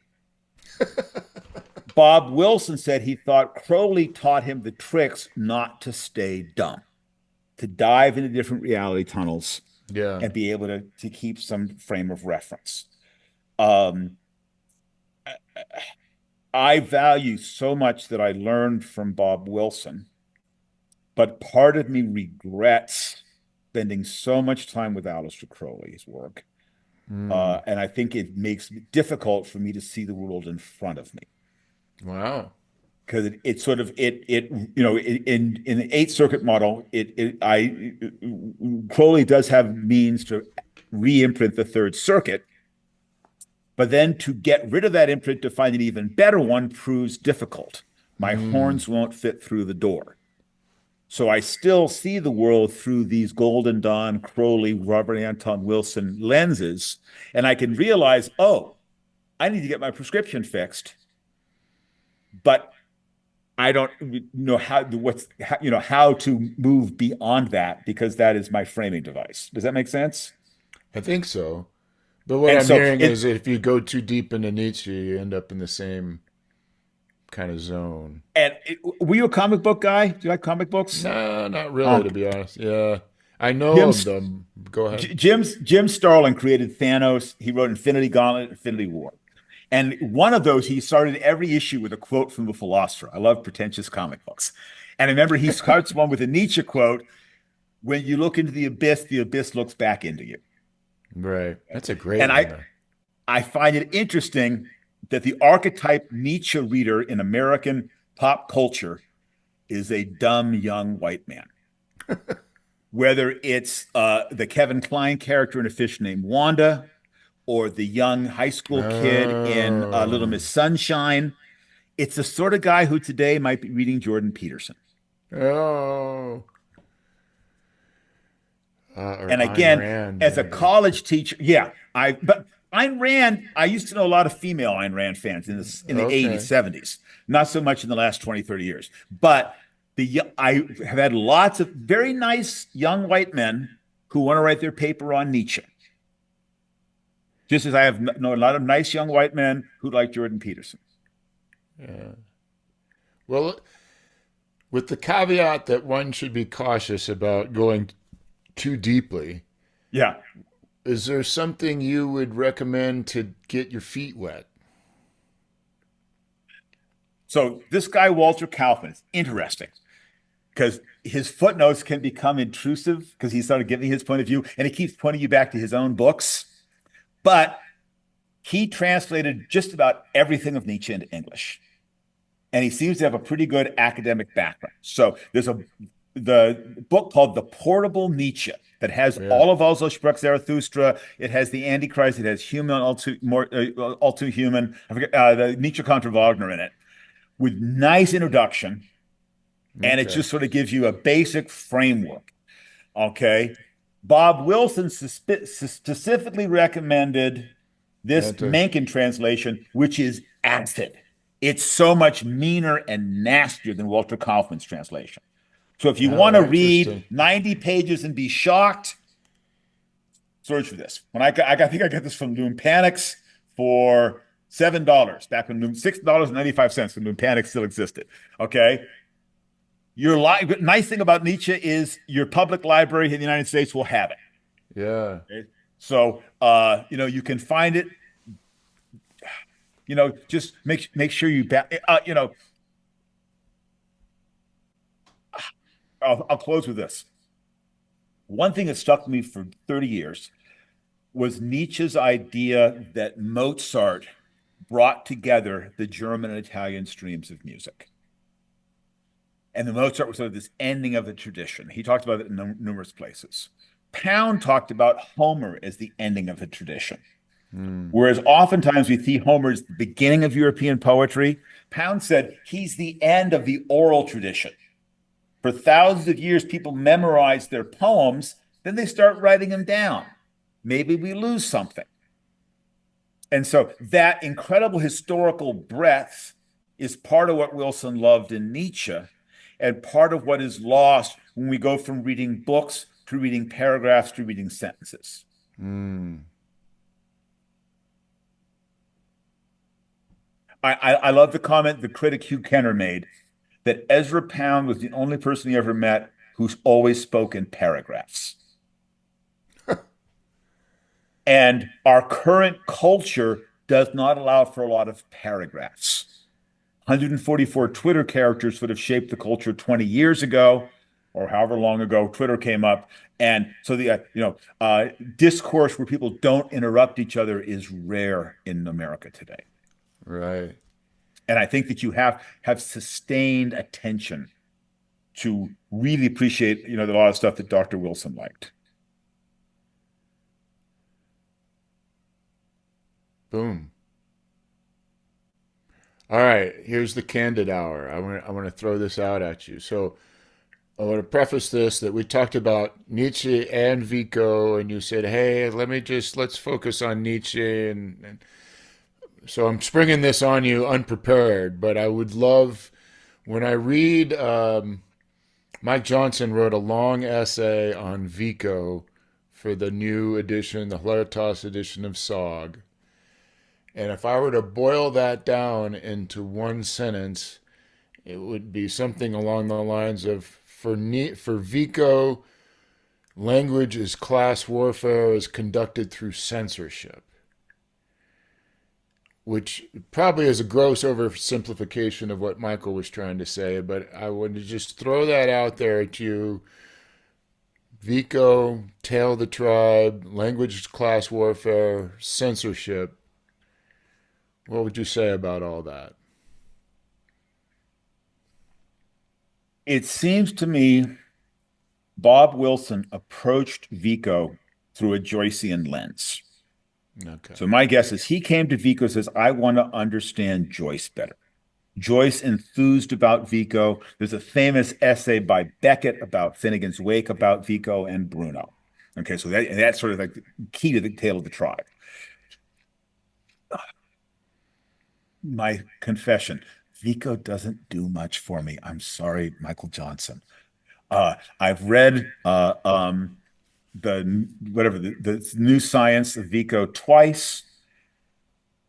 Bob Wilson said he thought Crowley taught him the tricks not to stay dumb, to dive into different reality tunnels, and be able to keep some frame of reference. I value so much that I learned from Bob Wilson, but part of me regrets spending so much time with Aleister Crowley's work. And I think it makes it difficult for me to see the world in front of me. Wow. Because it sort of in the Eighth Circuit model, Crowley does have means to re-imprint the Third Circuit, but then to get rid of that imprint to find an even better one proves difficult. My horns won't fit through the door. So I still see the world through these Golden Dawn, Crowley, Robert Anton Wilson lenses, and I can realize, oh, I need to get my prescription fixed, but I don't know how to move beyond that because that is my framing device. Does that make sense? I think so. But what And I'm so hearing is it if you go too deep into Nietzsche, you end up in the same kind of zone. were you a comic book guy? Do you like comic books? No, not really, Um, to be honest. Yeah, I know Jim of them. Go ahead. Jim Starlin created Thanos. He wrote Infinity Gauntlet, Infinity War. And one of those, he started every issue with a quote from the philosopher. I love pretentious comic books. And I remember he starts one with a Nietzsche quote: when you look into the abyss looks back into you. Right. That's a great And one, though. I find it interesting that the archetype Nietzsche reader in American pop culture is a dumb young white man. Whether it's the Kevin Kline character in A Fish Named Wanda, or the young high school kid in Little Oh, Miss Sunshine, it's the sort of guy who today might be reading Jordan Peterson. oh, or And Ayn again, Rand, as a maybe. college teacher, yeah, but Ayn Rand, I used to know a lot of female Ayn Rand fans in the 80s, Okay. 70s, not so much in the last 20, 30 years. But I have had lots of very nice young white men who want to write their paper on Nietzsche. Just as I have know a lot of nice young white men who like Jordan Peterson. Yeah. Well, with the caveat that one should be cautious about going too deeply, Yeah. is there something you would recommend to get your feet wet? So this guy, Walter Kaufman, is interesting because his footnotes can become intrusive because he started giving his point of view and he keeps pointing you back to his own books. But he translated just about everything of Nietzsche into English. And he seems to have a pretty good academic background. So there's the book called The Portable Nietzsche that has Yeah. all of Oslo Sprach Zarathustra. It has the Antichrist. It has Human, all too human. I forget the Nietzsche contra Wagner in it, with nice introduction, and it Okay. just sort of gives you a basic framework. Okay. Bob Wilson specifically recommended this Anti. Mencken translation, which is acid. It's so much meaner and nastier than Walter Kaufman's translation. So if you want to Oh, read interesting. 90 pages and be shocked, search for this. I think I got this from Noon Panics for $7 back when $6.95 when Noon Panics still existed. Okay. Nice thing about Nietzsche is your public library in the United States will have it. Yeah. Okay? So you can find it. Just make sure I'll close with this. One thing that stuck with me for 30 years was Nietzsche's idea that Mozart brought together the German and Italian streams of music. And the Mozart was sort of this ending of the tradition. He talked about it in numerous places. Pound talked about Homer as the ending of the tradition. Mm. Whereas oftentimes we see Homer as the beginning of European poetry, Pound said he's the end of the oral tradition. For thousands of years, people memorize their poems, then they start writing them down. Maybe we lose something. And so that incredible historical breadth is part of what Wilson loved in Nietzsche and part of what is lost when we go from reading books to reading paragraphs to reading sentences. Mm. I love the comment the critic Hugh Kenner made that Ezra Pound was the only person he ever met who's always spoke in paragraphs. And our current culture does not allow for a lot of paragraphs. 144 Twitter characters would have shaped the culture 20 years ago, or however long ago Twitter came up. And so the discourse where people don't interrupt each other is rare in America today. Right. And I think that you have sustained attention to really appreciate, a lot of stuff that Dr. Wilson liked. Boom. All right. Here's the candid hour. I want to throw this out at you. So I want to preface this that we talked about Nietzsche and Vico, and you said, "Hey, let's focus on Nietzsche," and so I'm springing this on you unprepared. But I would love when I read. Mike Johnson wrote a long essay on Vico for the new edition, the Hilaritas edition of SOG. And if I were to boil that down into one sentence, it would be something along the lines of for Vico, language is class warfare is conducted through censorship, which probably is a gross oversimplification of what Michael was trying to say, but I want to just throw that out there at you. Vico, Tail of the Tribe, language is class warfare, censorship. What would you say about all that? It seems to me Bob Wilson approached Vico through a Joycean lens. Okay. So my guess is he came to Vico and says, I want to understand Joyce better. Joyce enthused about Vico. There's a famous essay by Beckett about Finnegan's Wake about Vico and Bruno. Okay, so that's sort of like the key to the Tale of the Tribe. My confession, Vico doesn't do much for me. I'm sorry, Michael Johnson. I've read the new science of Vico twice.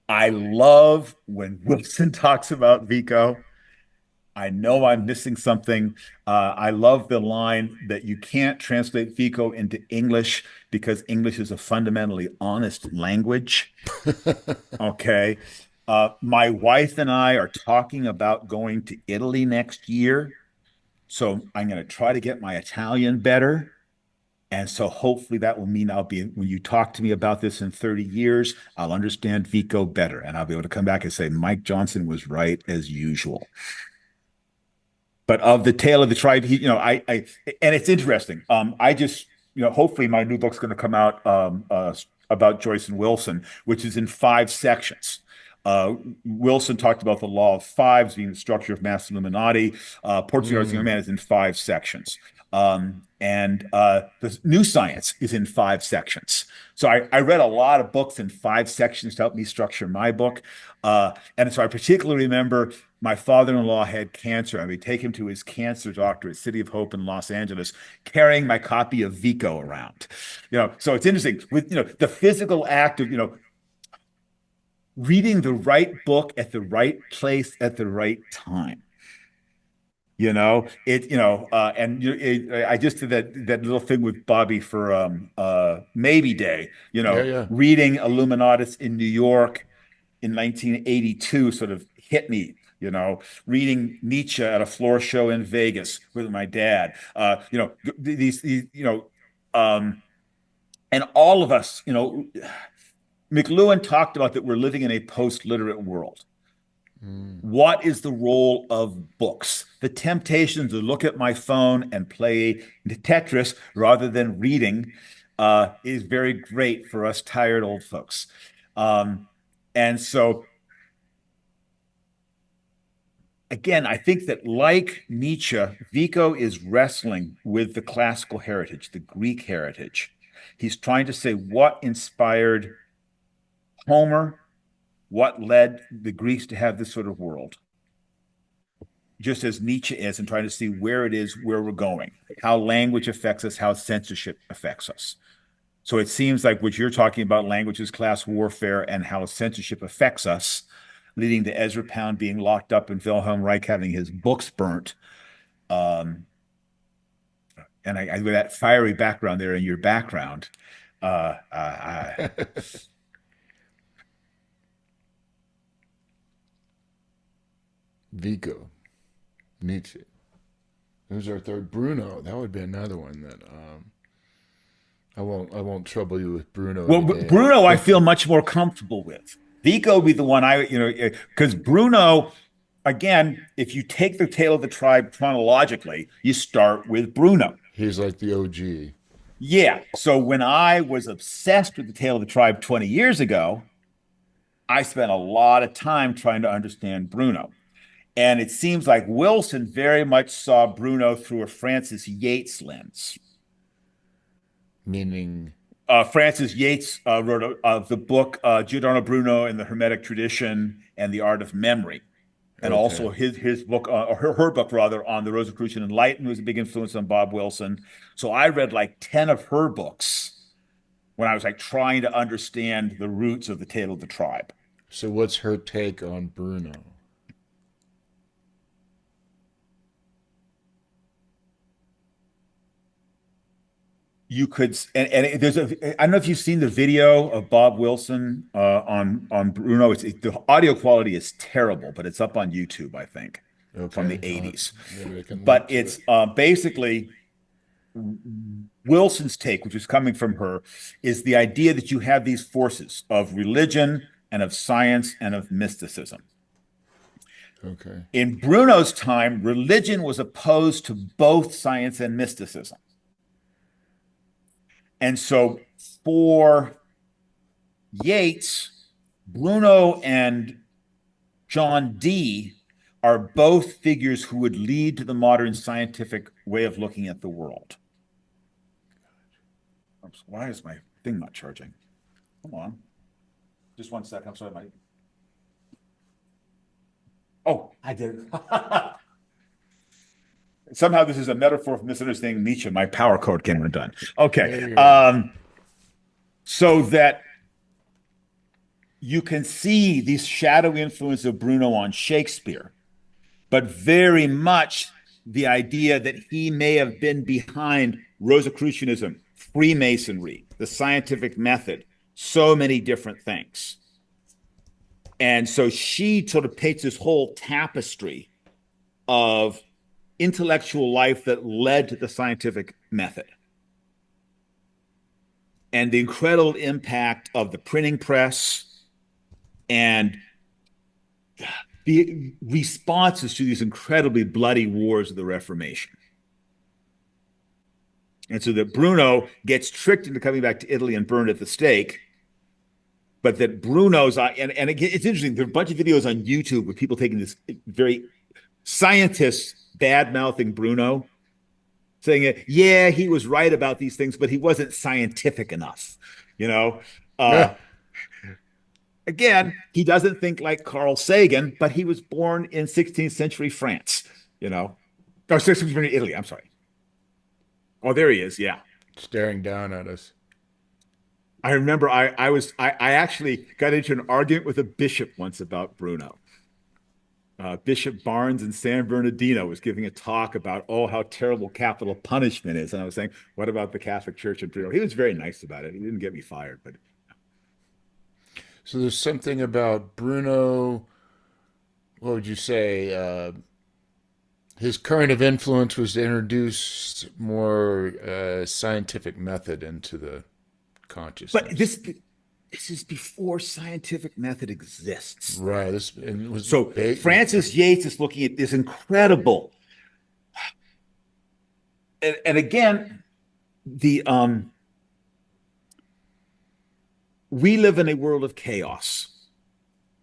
I love when Wilson talks about Vico. I know I'm missing something. I love the line that you can't translate Vico into English because English is a fundamentally honest language. Okay. My wife and I are talking about going to Italy next year. So I'm going to try to get my Italian better. And so hopefully that will mean when you talk to me about this in 30 years, I'll understand Vico better. And I'll be able to come back and say, Mike Johnson was right as usual. But of the Tale of the Tribe, and it's interesting. I just, hopefully my new book's going to come out about Joyce and Wilson, which is in 5 sections. Wilson talked about the law of fives being the structure of mass Illuminati. Portrait of the Young Man is in 5 sections. And the new science is in 5 sections. So I read a lot of books in 5 sections to help me structure my book. And so I particularly remember my father-in-law had cancer. I would take him to his cancer doctor at City of Hope in Los Angeles, carrying my copy of Vico around. So it's interesting with the physical act of reading the right book at the right place at the right time. I just did that little thing with Bobby for Maybe Day, Yeah, yeah. reading Illuminatus in New York in 1982 sort of hit me. Reading Nietzsche at a floor show in Vegas with my dad. And all of us, McLuhan talked about that we're living in a post-literate world. What is the role of books? The temptation to look at my phone and play Tetris rather than reading is very great for us tired old folks. And so, again, I think that like Nietzsche, Vico is wrestling with the classical heritage, the Greek heritage. He's trying to say what inspired Homer, what led the Greeks to have this sort of world, just as Nietzsche is, and trying to see where it is, where we're going, how language affects us, how censorship affects us. So it seems like what you're talking about, language is class warfare and how censorship affects us, leading to Ezra Pound being locked up and Wilhelm Reich having his books burnt. And I with that fiery background there in your background, Vico, Nietzsche. Who's our third? Bruno. That would be another one that I won't trouble you with Bruno. Well, today. Bruno, I feel much more comfortable with. Vico would be the one because Bruno, again, if you take the Tale of the Tribe chronologically, you start with Bruno. He's like the OG. Yeah. So when I was obsessed with the Tale of the Tribe 20 years ago, I spent a lot of time trying to understand Bruno. And it seems like Wilson very much saw Bruno through a Francis Yates lens. Meaning, Francis Yates wrote the book Giordano Bruno and the Hermetic Tradition and the Art of Memory. And also okay. his book, or her book rather, on the Rosicrucian Enlightenment was a big influence on Bob Wilson. So I read like 10 of her books when I was like trying to understand the roots of the Tale of the Tribe. So what's her take on Bruno? You could, and there's I don't know if you've seen the video of Bob Wilson on Bruno. The audio quality is terrible, but it's up on YouTube, I think, from the Okay, 80s. maybe I can But link to it's it. basically Wilson's take, which is coming from her, is the idea that you have these forces of religion and of science and of mysticism. Okay, In Bruno's time, religion was opposed to both science and mysticism. And so for Yates, Bruno and John Dee are both figures who would lead to the modern scientific way of looking at the world. Oops, why is my thing not charging? Come on. Just 1 second. I'm sorry, Mike. Oh, I did. Somehow this is a metaphor for misunderstanding Nietzsche. My power cord came undone. Okay. So that you can see these shadowy influence of Bruno on Shakespeare, but very much the idea that he may have been behind Rosicrucianism, Freemasonry, the scientific method, so many different things. And so she sort of paints this whole tapestry of intellectual life that led to the scientific method. And the incredible impact of the printing press and the responses to these incredibly bloody wars of the Reformation. And so that Bruno gets tricked into coming back to Italy and burned at the stake. But that Bruno's, and it's interesting, there are a bunch of videos on YouTube with people taking this very scientists bad-mouthing Bruno, saying, yeah, he was right about these things, but he wasn't scientific enough. You know, yeah. again, he doesn't think like Carl Sagan, but he was born in 16th century France, or 16th century Italy. I'm sorry. Oh, there he is. Yeah. Staring down at us. I remember I actually got into an argument with a bishop once about Bruno. Bishop Barnes in San Bernardino was giving a talk about, how terrible capital punishment is. And I was saying, what about the Catholic Church in Bruno? He was very nice about it. He didn't get me fired, but. So there's something about Bruno. What would you say? His current of influence was to introduce more scientific method into the consciousness. But this is before scientific method exists. Right. This and was So Francis Yates is looking at this incredible, and again, the we live in a world of chaos.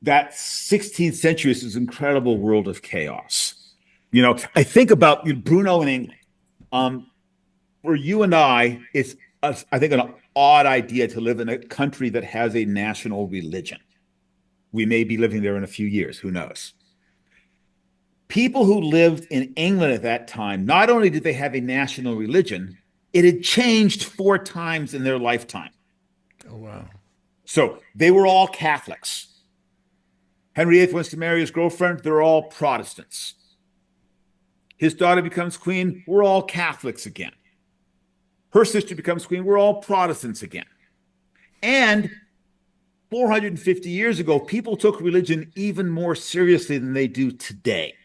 That 16th century is this incredible world of chaos. I think about Bruno in England. For you and I, it's I think an odd idea to live in a country that has a national religion. We may be living there in a few years, who knows? People who lived in England at that time, not only did they have a national religion, it had changed 4 times in their lifetime. Oh, wow. So they were all Catholics. Henry VIII wants to marry his girlfriend, they're all Protestants. His daughter becomes queen, we're all Catholics again. Her sister becomes queen, we're all Protestants again. And 450 years ago, people took religion even more seriously than they do today.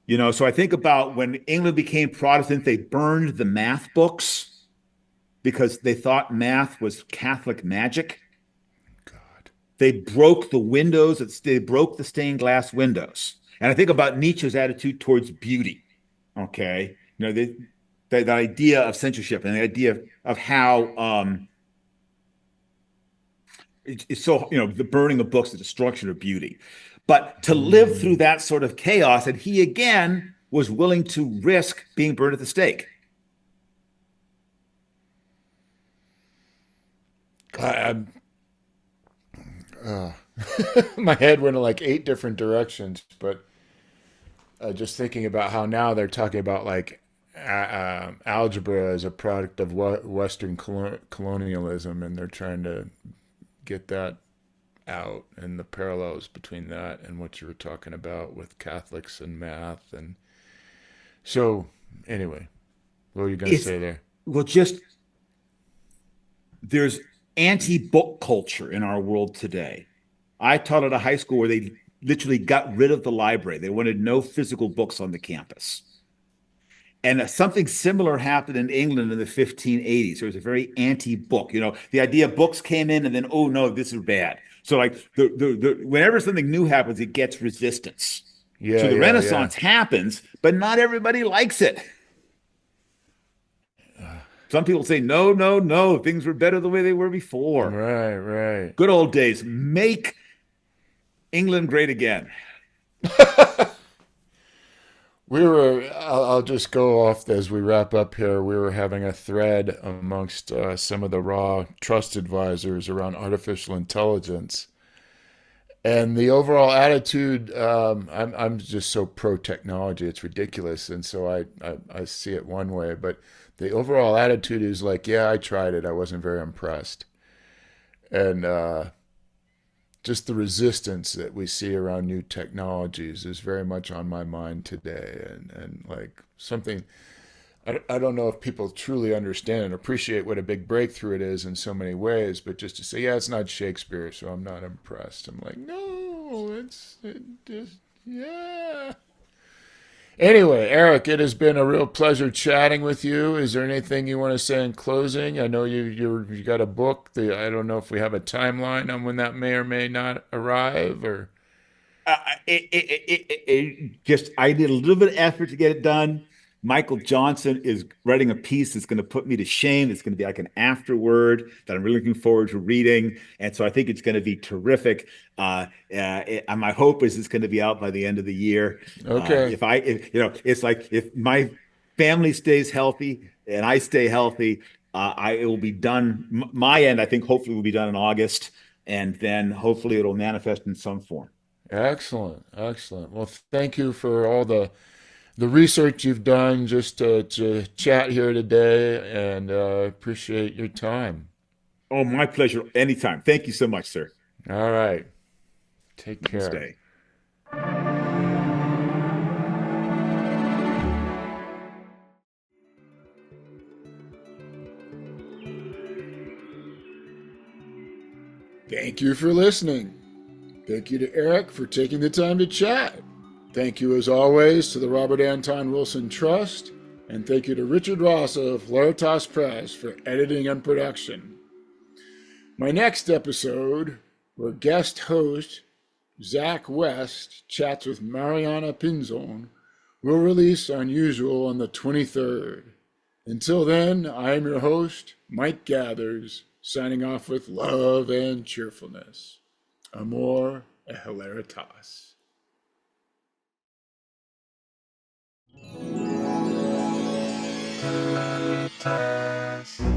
So I think about when England became Protestant, they burned the math books because they thought math was Catholic magic. God. They broke the windows, they broke the stained glass windows. And I think about Nietzsche's attitude towards beauty. Okay. The idea of censorship and the idea of how it's so, the burning of books, the destruction of beauty. But to live through that sort of chaos, and he again was willing to risk being burned at the stake. I'm my head went in like 8 different directions, but just thinking about how now they're talking about like algebra as a product of Western colonialism, and they're trying to get that out and the parallels between that and what you were talking about with Catholics and math. And so, anyway, what were you going to It's say there? well, just there's anti-book culture in our world today. I taught at a high school where they literally got rid of the library. They wanted no physical books on the campus. And something similar happened in England in the 1580s. There was a very anti-book. The idea of books came in, and then, oh no, this is bad. So like whenever something new happens, it gets resistance. So Yeah, the yeah, yeah. Renaissance happens, but not everybody likes it. Some people say, no, no, no, things were better the way they were before. Right, right. Good old days. Make England great again. I'll just go off as we wrap up here. We were having a thread amongst some of the raw trust advisors around artificial intelligence. And the overall attitude, I'm just so pro technology, it's ridiculous. And so I see it one way. But the overall attitude is like, yeah, I tried it. I wasn't very impressed. And just the resistance that we see around new technologies is very much on my mind today. And like something, I don't know if people truly understand and appreciate what a big breakthrough it is in so many ways, but just to say, yeah, it's not Shakespeare, so I'm not impressed. I'm like, no, it just, yeah. Anyway, Eric, it has been a real pleasure chatting with you. Is there anything you want to say in closing? I know you got a book. I don't know if we have a timeline on when that may or may not arrive, or Uh, just I did a little bit of effort to get it done. Michael Johnson is writing a piece that's going to put me to shame. It's going to be like an afterword that I'm really looking forward to reading, and so I think it's going to be terrific. My hope is it's going to be out by the end of the year. okay. It's like if my family stays healthy and I stay healthy, it will be done. My end, I think, hopefully, will be done in August, and then hopefully it'll manifest in some form. Excellent, excellent. Well, thank you for all the research you've done just to chat here today, and appreciate your time. Oh, my pleasure. Anytime. Thank you so much, sir. All right. Take care. Stay. Thank you for listening. Thank you to Eric for taking the time to chat. Thank you, as always, to the Robert Anton Wilson Trust, and thank you to Richard Ross of Hilaritas Press for editing and production. My next episode, where guest host Zach West chats with Mariana Pinzon, will release on usual on the 23rd. Until then, I am your host, Mike Gathers, signing off with love and cheerfulness. Amor et hilaritas. Hilaritas.